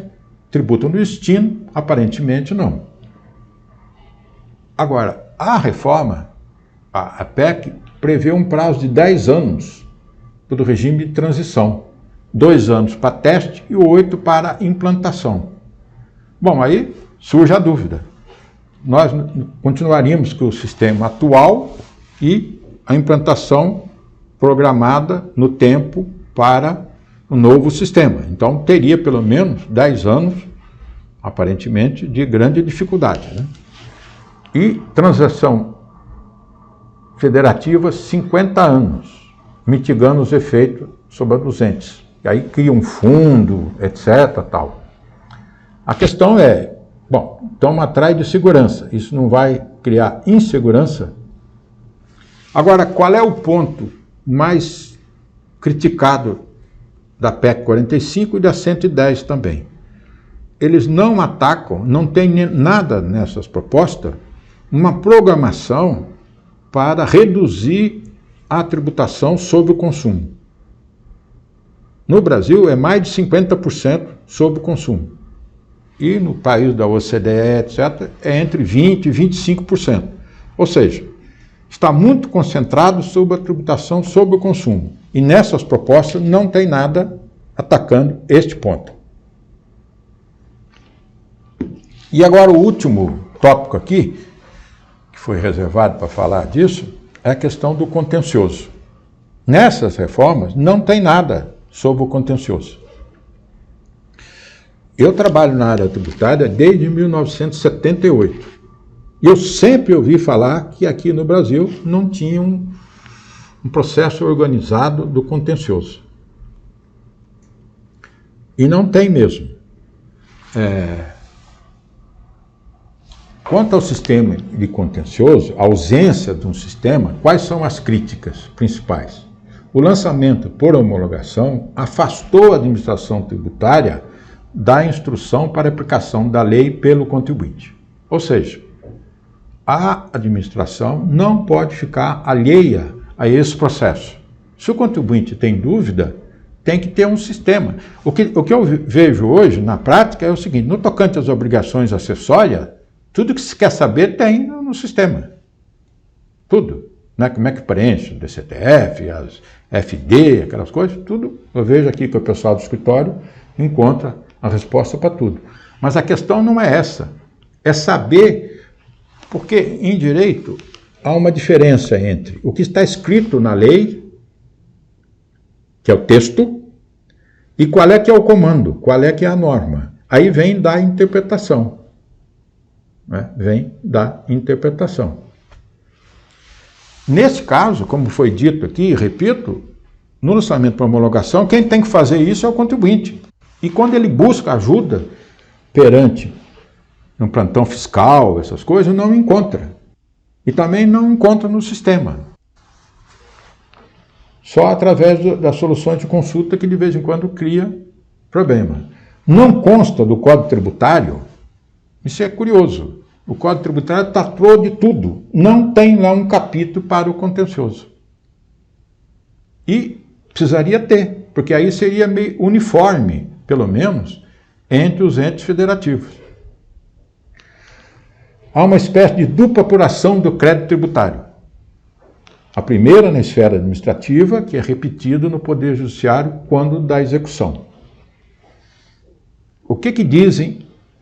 tributo no destino, aparentemente não. Agora, a reforma, a PEC, prevê um prazo de 10 anos para o regime de transição. 2 anos para teste e 8 para implantação. Bom, aí surge a dúvida. Nós continuaríamos com o sistema atual e a implantação programada no tempo para o novo sistema. Então, teria pelo menos 10 anos, aparentemente, de grande dificuldade, né? E transação federativa, 50 anos, mitigando os efeitos sobre os entes. E aí cria um fundo, etc. Tal. A questão é, bom, então atrás de segurança. Isso não vai criar insegurança? Agora, qual é o ponto mais criticado da PEC 45 e da 110 também? Eles não atacam, não tem nada nessas propostas, uma programação para reduzir a tributação sobre o consumo. No Brasil é mais de 50% sobre o consumo. E no país da OCDE, etc., é entre 20% e 25%. Ou seja, está muito concentrado sobre a tributação sobre o consumo. E nessas propostas não tem nada atacando este ponto. E agora o último tópico aqui, que foi reservado para falar disso, é a questão do contencioso. Nessas reformas não tem nada sobre o contencioso. Eu trabalho na área tributária desde 1978. E eu sempre ouvi falar que aqui no Brasil não tinha um processo organizado do contencioso. E não tem mesmo. Quanto ao sistema de contencioso, a ausência de um sistema, quais são as críticas principais? O lançamento por homologação afastou a administração tributária da instrução para aplicação da lei pelo contribuinte. Ou seja, a administração não pode ficar alheia a esse processo. Se o contribuinte tem dúvida, tem que ter um sistema. O que eu vejo hoje, na prática, é o seguinte: no tocante às obrigações acessórias, tudo que se quer saber tem no sistema. Tudo. Né? Como é que preenche o DCTF, as FD, aquelas coisas, tudo. Eu vejo aqui que o pessoal do escritório encontra a resposta para tudo. Mas a questão não é essa. É saber, porque em direito há uma diferença entre o que está escrito na lei, que é o texto, e qual é que é o comando, qual é que é a norma. Aí vem da interpretação. Né? Vem da interpretação. Nesse caso, como foi dito aqui, repito, no lançamento para homologação, quem tem que fazer isso é o contribuinte. E quando ele busca ajuda perante um plantão fiscal, essas coisas, não encontra. E também não encontra no sistema. Só através das soluções de consulta que de vez em quando cria problema. Não consta do Código Tributário, isso é curioso, o Código Tributário tratou de tudo, não tem lá um capítulo para o contencioso. E precisaria ter, porque aí seria meio uniforme, pelo menos, entre os entes federativos. Há uma espécie de dupla apuração do crédito tributário. A primeira na esfera administrativa, que é repetida no Poder Judiciário quando da execução. O que dizem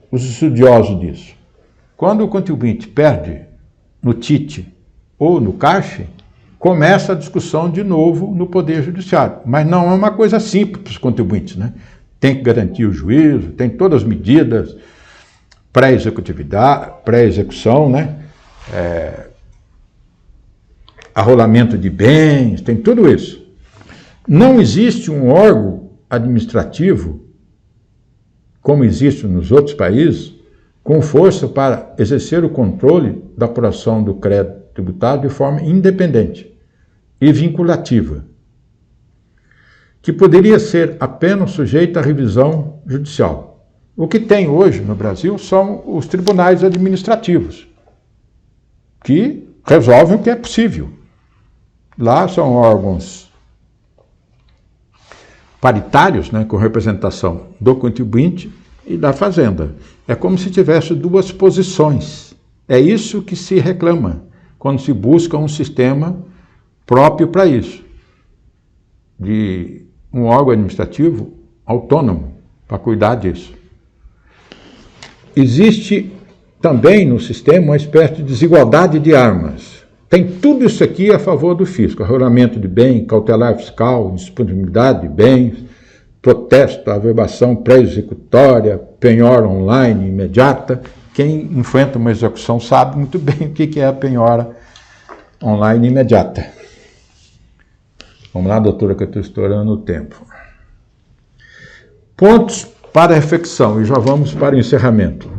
os estudiosos disso? Quando o contribuinte perde no TIT ou no CARF, começa a discussão de novo no Poder Judiciário. Mas não é uma coisa simples para os contribuintes, né? Tem que garantir o juízo, tem todas as medidas, pré-executividade, pré-execução, né? Arrolamento de bens, tem tudo isso. Não existe um órgão administrativo, como existe nos outros países, com força para exercer o controle da apuração do crédito tributário de forma independente e vinculativa, que poderia ser apenas sujeita à revisão judicial. O que tem hoje no Brasil são os tribunais administrativos, que resolvem o que é possível. Lá são órgãos paritários, né, com representação do contribuinte e da fazenda. É como se tivesse duas posições. É isso que se reclama quando se busca um sistema próprio para isso, de um órgão administrativo autônomo para cuidar disso. Existe também no sistema uma espécie de desigualdade de armas. Tem tudo isso aqui a favor do fisco: arrolamento de bem, cautelar fiscal, disponibilidade de bens, protesto, averbação pré-executória, penhora online imediata. Quem enfrenta uma execução sabe muito bem o que é a penhora online imediata. Vamos lá, doutora, que eu estou estourando o tempo. Pontos para reflexão, e já vamos para o encerramento.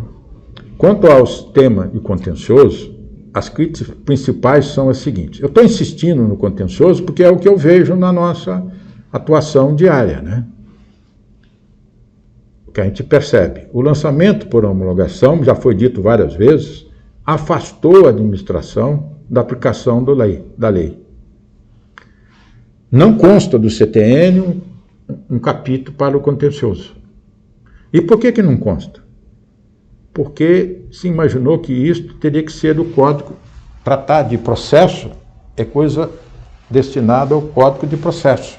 Quanto ao tema de contencioso, as críticas principais são as seguintes. Eu estou insistindo no contencioso porque é o que eu vejo na nossa atuação diária, né? O que a gente percebe. O lançamento por homologação, já foi dito várias vezes, afastou a administração da aplicação da lei. Não consta do CTN um capítulo para o contencioso. E por que não consta? Porque se imaginou que isto teria que ser do Código. Tratar de processo é coisa destinada ao Código de Processo.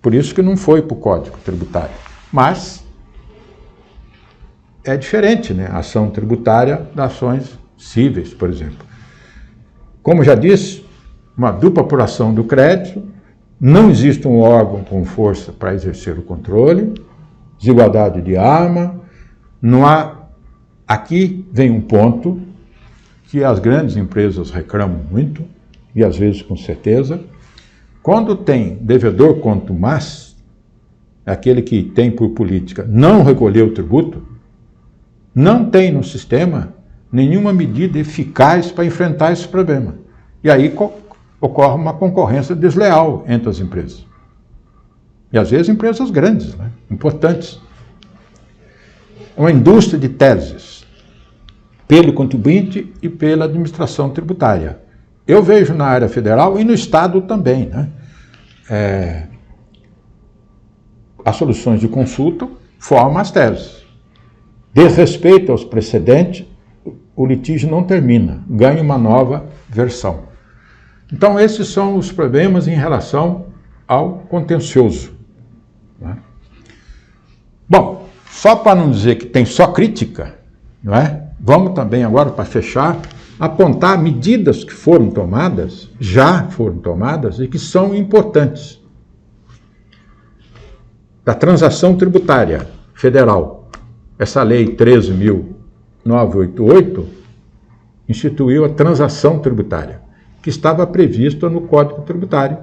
Por isso que não foi para o Código Tributário. Mas é diferente, né? A ação tributária das ações cíveis, por exemplo. Como já disse, uma dupla apuração do crédito, não existe um órgão com força para exercer o controle, desigualdade de arma, não há. Aqui vem um ponto que as grandes empresas reclamam muito, e às vezes com certeza. Quando tem devedor contumaz, aquele que tem por política não recolher o tributo, não tem no sistema nenhuma medida eficaz para enfrentar esse problema. E aí ocorre uma concorrência desleal entre as empresas. E às vezes empresas grandes, né, importantes, uma indústria de teses pelo contribuinte e pela administração tributária. Eu vejo na área federal e no Estado também, né? As soluções de consulta formam as teses. Desrespeito aos precedentes, o litígio não termina, ganha uma nova versão. Então, esses são os problemas em relação ao contencioso, né? Bom, só para não dizer que tem só crítica, não é? Vamos também agora, para fechar, apontar medidas que foram tomadas, já foram tomadas e que são importantes. Da transação tributária federal, essa lei 13.988 instituiu a transação tributária, que estava prevista no Código Tributário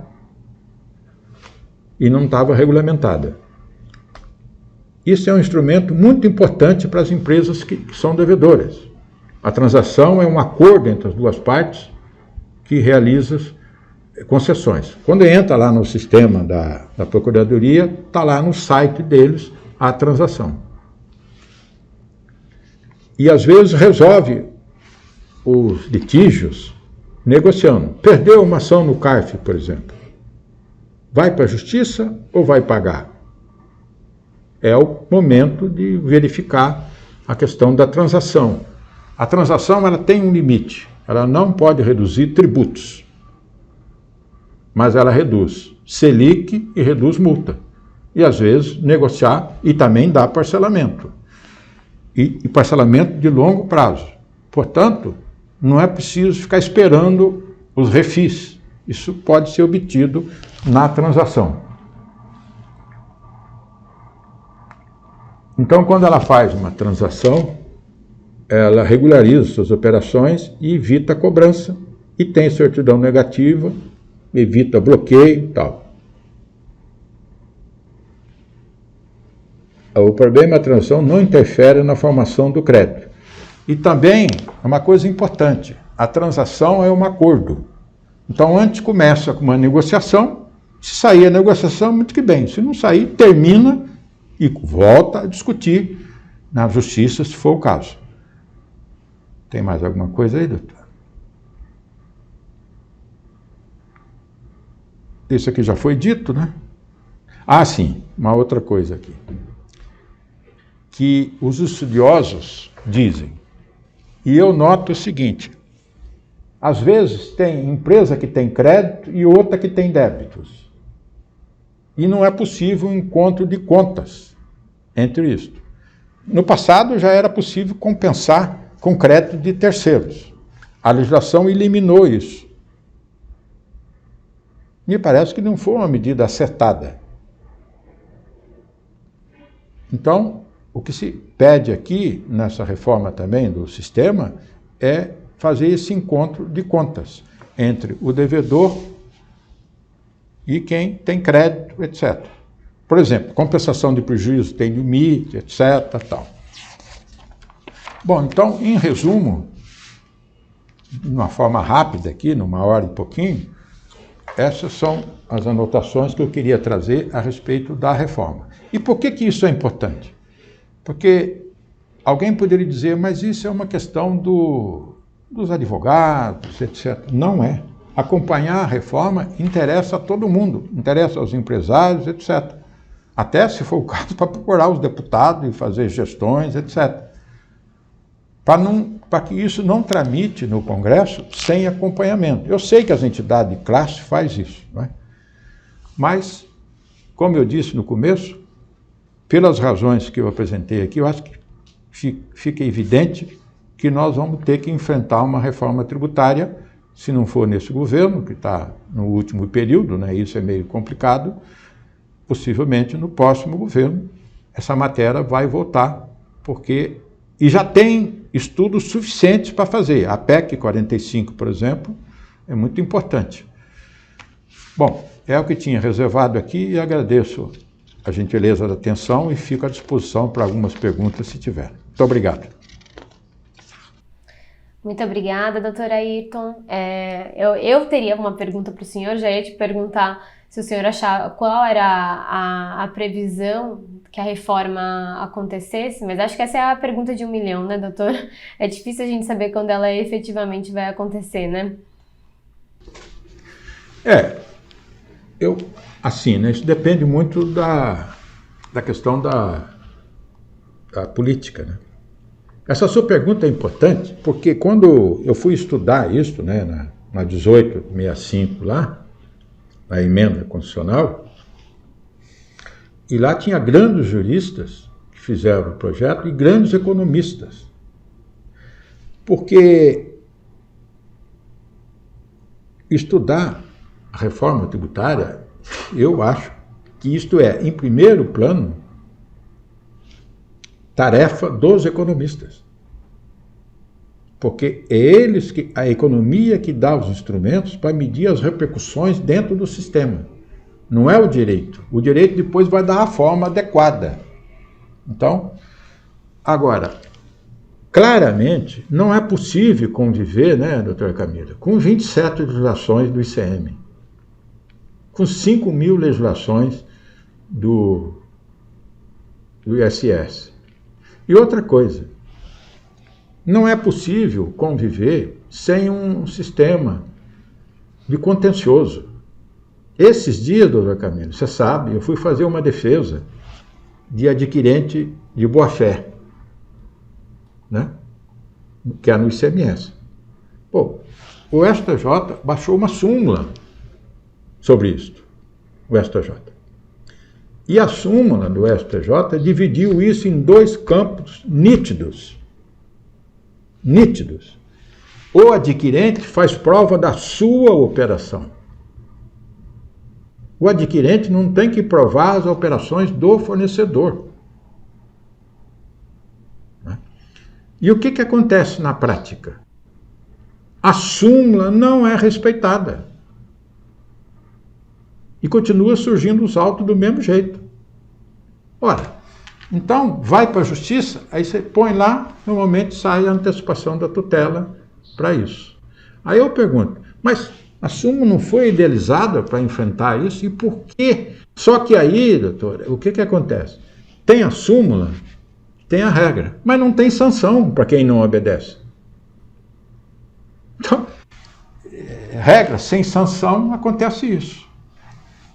e não estava regulamentada. Isso é um instrumento muito importante para as empresas que são devedoras. A transação é um acordo entre as duas partes que realiza concessões. Quando entra lá no sistema da Procuradoria, está lá no site deles a transação. E às vezes resolve os litígios negociando. Perdeu uma ação no CARF, por exemplo. Vai para a justiça ou vai pagar? É o momento de verificar a questão da transação. A transação ela tem um limite. Ela não pode reduzir tributos. Mas ela reduz Selic e reduz multa. E às vezes negociar e também dá parcelamento. E parcelamento de longo prazo. Portanto, não é preciso ficar esperando os refis. Isso pode ser obtido na transação. Então, quando ela faz uma transação, ela regulariza suas operações e evita a cobrança. E tem certidão negativa, evita bloqueio e tal. O problema da transação não interfere na formação do crédito. E também, é uma coisa importante, a transação é um acordo. Então, antes começa com uma negociação, se sair a negociação, muito que bem. Se não sair, termina e volta a discutir na justiça, se for o caso. Tem mais alguma coisa aí, doutor? Isso aqui já foi dito, né? Ah, sim, uma outra coisa aqui. Que os estudiosos dizem, e eu noto o seguinte, às vezes tem empresa que tem crédito e outra que tem débitos. E não é possível um encontro de contas entre isso. No passado já era possível compensar com crédito de terceiros. A legislação eliminou isso. Me parece que não foi uma medida acertada. Então, o que se pede aqui, nessa reforma também do sistema, é fazer esse encontro de contas entre o devedor e quem tem crédito, etc. Por exemplo, compensação de prejuízo tem limite, etc. Tal. Bom, então, em resumo, de uma forma rápida aqui, numa hora e pouquinho, essas são as anotações que eu queria trazer a respeito da reforma. E por que isso é importante? Porque alguém poderia dizer, mas isso é uma questão dos advogados, etc. Não é. Acompanhar a reforma interessa a todo mundo, interessa aos empresários, etc. Até, se for o caso, para procurar os deputados e fazer gestões, etc. Para que isso não tramite no Congresso sem acompanhamento. Eu sei que as entidades de classe fazem isso, não é? Mas, como eu disse no começo, pelas razões que eu apresentei aqui, eu acho que fica evidente que nós vamos ter que enfrentar uma reforma tributária, se não for nesse governo, que está no último período, né? Isso é meio complicado, possivelmente no próximo governo, essa matéria vai voltar, porque... E já tem estudos suficientes para fazer. A PEC 45, por exemplo, é muito importante. Bom, é o que tinha reservado aqui e agradeço a gentileza da atenção e fico à disposição para algumas perguntas, se tiver. Muito obrigado. Muito obrigada, doutora Ayrton. Eu teria uma pergunta para o senhor, já ia te perguntar se o senhor achava qual era a previsão que a reforma acontecesse, mas acho que essa é a pergunta de 1 milhão, né, doutor? É difícil a gente saber quando ela efetivamente vai acontecer, né? Assim, né, isso depende muito da questão da política, né? Essa sua pergunta é importante, porque quando eu fui estudar isso, né, na 1865 lá, na emenda constitucional, e lá tinha grandes juristas que fizeram o projeto e grandes economistas. Porque estudar a reforma tributária, eu acho que isto é, em primeiro plano, tarefa dos economistas. Porque é eles a economia que dá os instrumentos para medir as repercussões dentro do sistema. Não é o direito. O direito depois vai dar a forma adequada. Então, agora, claramente, não é possível conviver, né, doutora Camila, com 27 legislações do ICM, com 5.000 legislações do ISS. E outra coisa, não é possível conviver sem um sistema de contencioso. Esses dias, doutor Camilo, você sabe, eu fui fazer uma defesa de adquirente de boa-fé, né? Que é no ICMS. Pô, o STJ baixou uma súmula sobre isso, o STJ. E a súmula do STJ dividiu isso em 2 campos nítidos. Nítidos. O adquirente faz prova da sua operação. O adquirente não tem que provar as operações do fornecedor. E o que acontece na prática? A súmula não é respeitada. E continua surgindo os autos do mesmo jeito. Ora, então vai para a justiça, aí você põe lá, normalmente sai a antecipação da tutela para isso. Aí eu pergunto, mas a súmula não foi idealizada para enfrentar isso? E por quê? Só que aí, doutora, o que acontece? Tem a súmula, tem a regra, mas não tem sanção para quem não obedece. Então, regra sem sanção, acontece isso.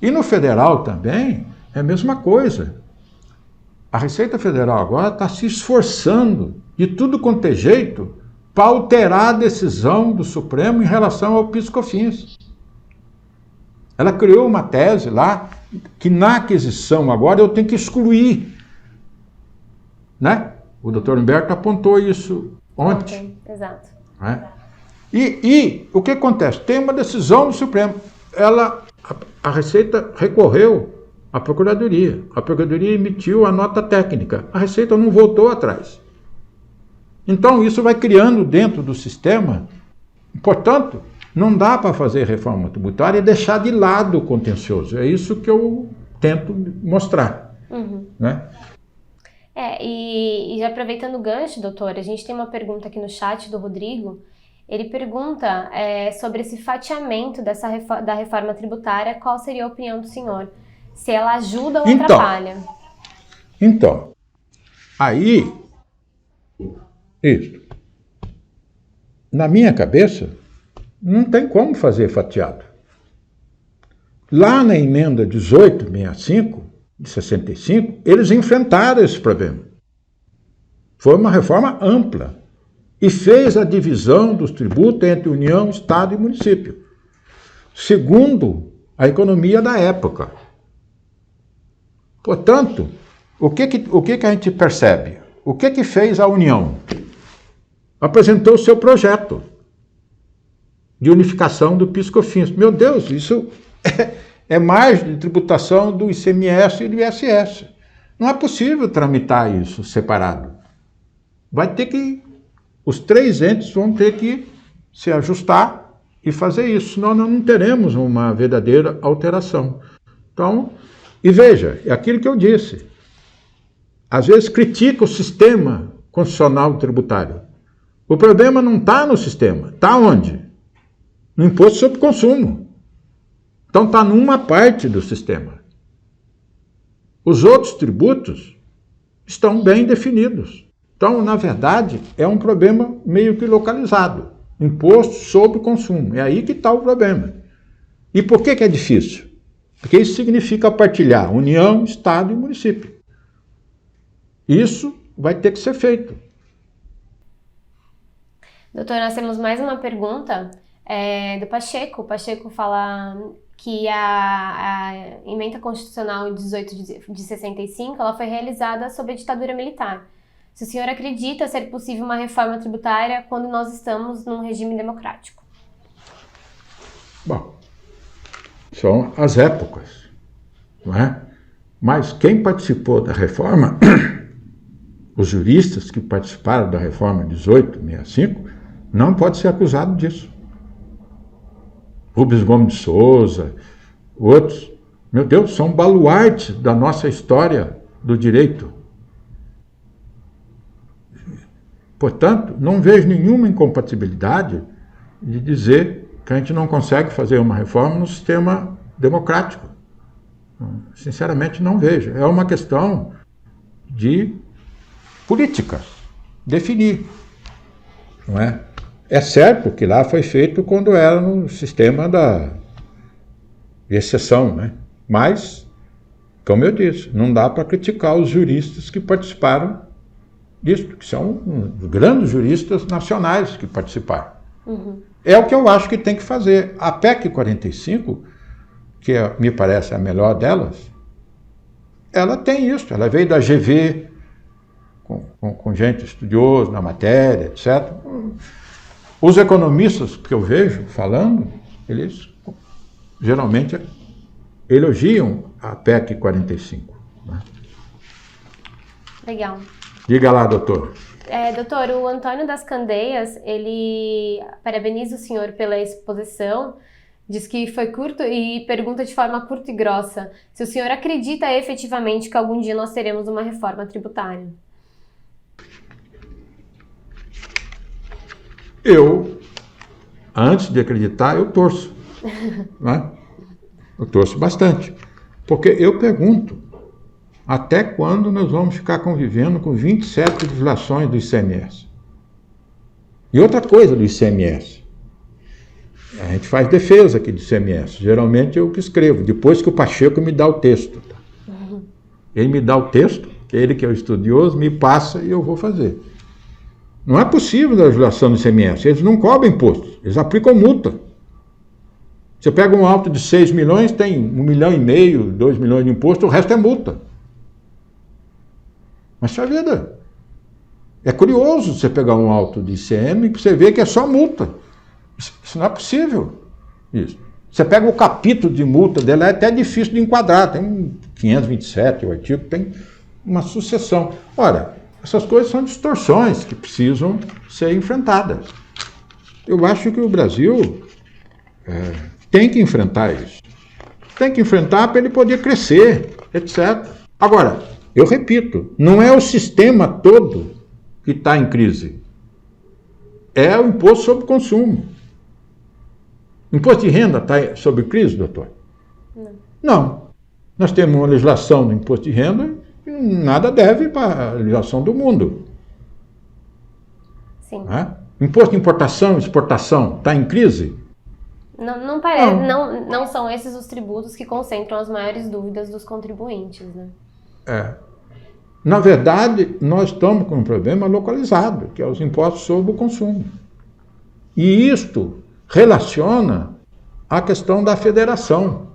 E no federal também é a mesma coisa. A Receita Federal agora está se esforçando de tudo quanto é jeito para alterar a decisão do Supremo em relação ao PIS/COFINS. Ela criou uma tese lá que na aquisição agora eu tenho que excluir, né? O doutor Humberto apontou isso ontem. Exato. Né? E o que acontece? Tem uma decisão do Supremo. A Receita recorreu à Procuradoria. A Procuradoria emitiu a nota técnica. A Receita não voltou atrás. Então, isso vai criando dentro do sistema. Portanto, não dá para fazer reforma tributária e deixar de lado o contencioso. É isso que eu tento mostrar. Uhum. Né? E já aproveitando o gancho, doutor, a gente tem uma pergunta aqui no chat do Rodrigo. Ele pergunta sobre esse fatiamento da reforma tributária, qual seria a opinião do senhor? Se ela ajuda ou atrapalha? Então, aí, isso. Na minha cabeça, não tem como fazer fatiado. Lá na emenda 1865, de 65, eles enfrentaram esse problema. Foi uma reforma ampla. E fez a divisão dos tributos entre União, Estado e município, segundo a economia da época. Portanto, o que a gente percebe? O que fez a União? Apresentou o seu projeto de unificação do PIS/COFINS. Meu Deus, isso é margem de tributação do ICMS e do ISS. Não é possível tramitar isso separado. Vai ter que... Os 3 entes vão ter que se ajustar e fazer isso, senão nós não teremos uma verdadeira alteração. Então, e veja, é aquilo que eu disse. Às vezes critica o sistema constitucional tributário. O problema não está no sistema. Está onde? No imposto sobre consumo. Então está numa parte do sistema. Os outros tributos estão bem definidos. Então, na verdade, é um problema meio que localizado. Imposto sobre consumo. É aí que está o problema. E por que é difícil? Porque isso significa partilhar União, Estado e município. Isso vai ter que ser feito. Doutor, nós temos mais uma pergunta do Pacheco. O Pacheco fala que a emenda constitucional 18 de 65 ela foi realizada sob a ditadura militar. Se o senhor acredita ser possível uma reforma tributária quando nós estamos num regime democrático? Bom, são as épocas, não é? Mas quem participou da reforma, os juristas que participaram da reforma 1865, não pode ser acusado disso. Rubens Gomes de Souza, outros, meu Deus, são baluartes da nossa história do direito. Portanto, não vejo nenhuma incompatibilidade de dizer que a gente não consegue fazer uma reforma no sistema democrático. Sinceramente, não vejo. É uma questão de política, definir, não é? É certo que lá foi feito quando era no sistema de exceção, né? Mas, como eu disse, não dá para criticar os juristas que participaram disso, que são os grandes juristas nacionais que participaram. Uhum. É o que eu acho que tem que fazer. A PEC 45, que me parece a melhor delas, ela tem isso, ela veio da GV, com gente estudiosa na matéria, etc. Os economistas que eu vejo falando, eles geralmente elogiam a PEC 45. Né? Legal. Diga lá, doutor. Doutor, o Antônio das Candeias, ele parabeniza o senhor pela exposição, diz que foi curto e pergunta de forma curta e grossa se o senhor acredita efetivamente que algum dia nós teremos uma reforma tributária. Eu, antes de acreditar, eu torço. Né? Eu torço bastante. Porque eu pergunto, até quando nós vamos ficar convivendo com 27 legislações do ICMS? E outra coisa do ICMS. A gente faz defesa aqui do ICMS. Geralmente eu que escrevo, depois que o Pacheco me dá o texto. Tá? Ele me dá o texto, ele que é o estudioso, me passa e eu vou fazer. Não é possível a legislação do ICMS. Eles não cobram imposto, eles aplicam multa. Você pega um auto de 6 milhões, tem 1,5 milhão, 2 milhões de imposto, o resto é multa. Mas sua vida. É curioso você pegar um auto de ICM e você vê que é só multa. Isso não é possível. Isso. Você pega o capítulo de multa dela, é até difícil de enquadrar. Tem 527, o artigo, tem uma sucessão. Ora, essas coisas são distorções que precisam ser enfrentadas. Eu acho que o Brasil tem que enfrentar isso. Tem que enfrentar para ele poder crescer, etc. Agora, eu repito, não é o sistema todo que está em crise. É o imposto sobre consumo. Imposto de renda está sob crise, doutor? Não. Nós temos uma legislação do imposto de renda e nada deve para a legislação do mundo. Sim. Imposto de importação e exportação está em crise? Não parece, não são esses os tributos que concentram as maiores dúvidas dos contribuintes, né? Na verdade, nós estamos com um problema localizado, que é os impostos sobre o consumo. E isto relaciona a questão da federação.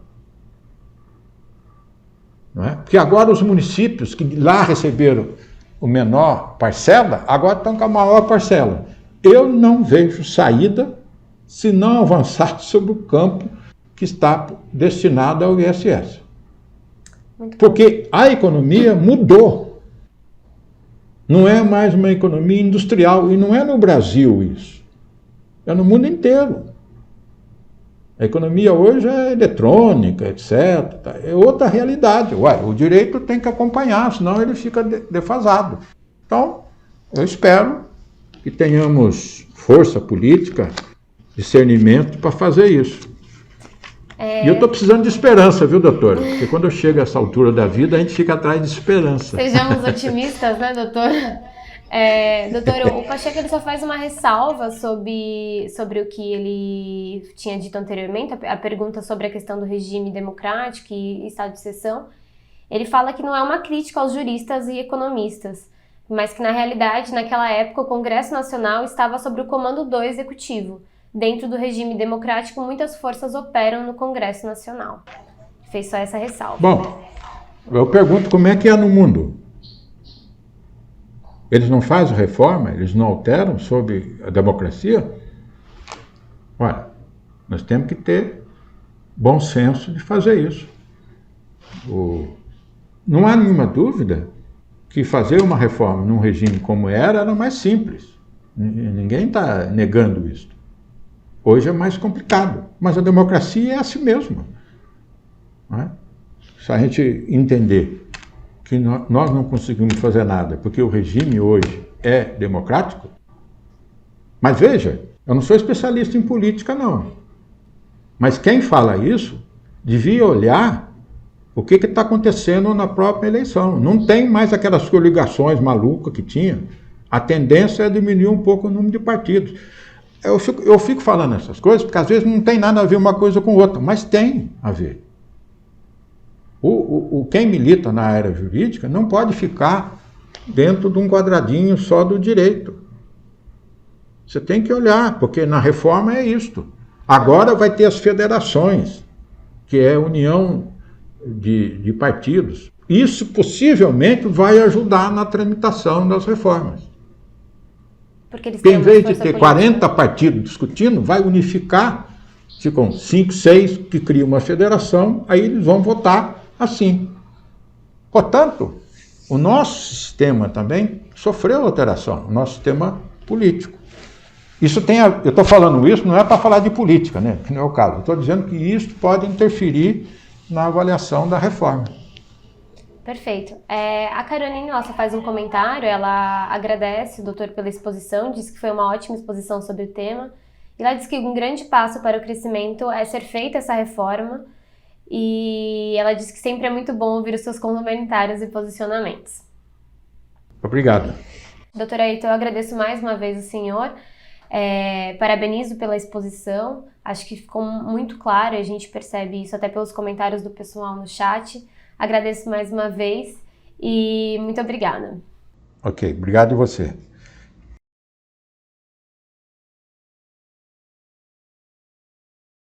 Não é? Porque agora os municípios que lá receberam o menor parcela, agora estão com a maior parcela. Eu não vejo saída se não avançar sobre o campo que está destinado ao ISS. Porque a economia mudou. Não é mais uma economia industrial, e não é no Brasil isso. É no mundo inteiro. A economia hoje é eletrônica, etc. É outra realidade. O direito tem que acompanhar, senão ele fica defasado. Então, eu espero que tenhamos força política, discernimento para fazer isso. E eu estou precisando de esperança, viu, doutor? Porque quando eu chego a essa altura da vida, a gente fica atrás de esperança. Sejamos otimistas, né, doutor? Doutor, o Pacheco ele só faz uma ressalva sobre o que ele tinha dito anteriormente, a pergunta sobre a questão do regime democrático e estado de exceção. Ele fala que não é uma crítica aos juristas e economistas, mas que na realidade, naquela época, o Congresso Nacional estava sob o comando do Executivo. Dentro do regime democrático, muitas forças operam no Congresso Nacional. Fez só essa ressalva. Bom, eu pergunto como é que é no mundo. Eles não fazem reforma? Eles não alteram sobre a democracia? Olha, nós temos que ter bom senso de fazer isso. Não há nenhuma dúvida que fazer uma reforma num regime como era mais simples. Ninguém está negando isso. Hoje é mais complicado, mas a democracia é assim mesmo. Não é? Se a gente entender que nós não conseguimos fazer nada porque o regime hoje é democrático, mas veja, eu não sou especialista em política não, mas quem fala isso devia olhar o que está acontecendo na própria eleição. Não tem mais aquelas coligações malucas que tinha. A tendência é diminuir um pouco o número de partidos. Eu fico falando essas coisas porque às vezes não tem nada a ver uma coisa com outra, mas tem a ver. Quem milita na área jurídica não pode ficar dentro de um quadradinho só do direito. Você tem que olhar, porque na reforma é isto. Agora vai ter as federações, que é a união de partidos. Isso possivelmente vai ajudar na tramitação das reformas. Porque eles em vez de ter 40 partidos discutindo, vai unificar, ficam 5, 6 que criam uma federação, aí eles vão votar assim. Portanto, o nosso sistema também sofreu alteração, o nosso sistema político. Eu estou falando isso, não é para falar de política, né? Que não é o caso. Eu estou dizendo que isso pode interferir na avaliação da reforma. Perfeito. A Caroline nossa faz um comentário, ela agradece o doutor pela exposição, diz que foi uma ótima exposição sobre o tema, e ela diz que um grande passo para o crescimento é ser feita essa reforma, e ela diz que sempre é muito bom ouvir os seus comentários e posicionamentos. Obrigado. Doutor Ayrton, eu agradeço mais uma vez o senhor, parabenizo pela exposição, acho que ficou muito claro, a gente percebe isso até pelos comentários do pessoal no chat. Agradeço mais uma vez e muito obrigada. Ok, obrigado a você.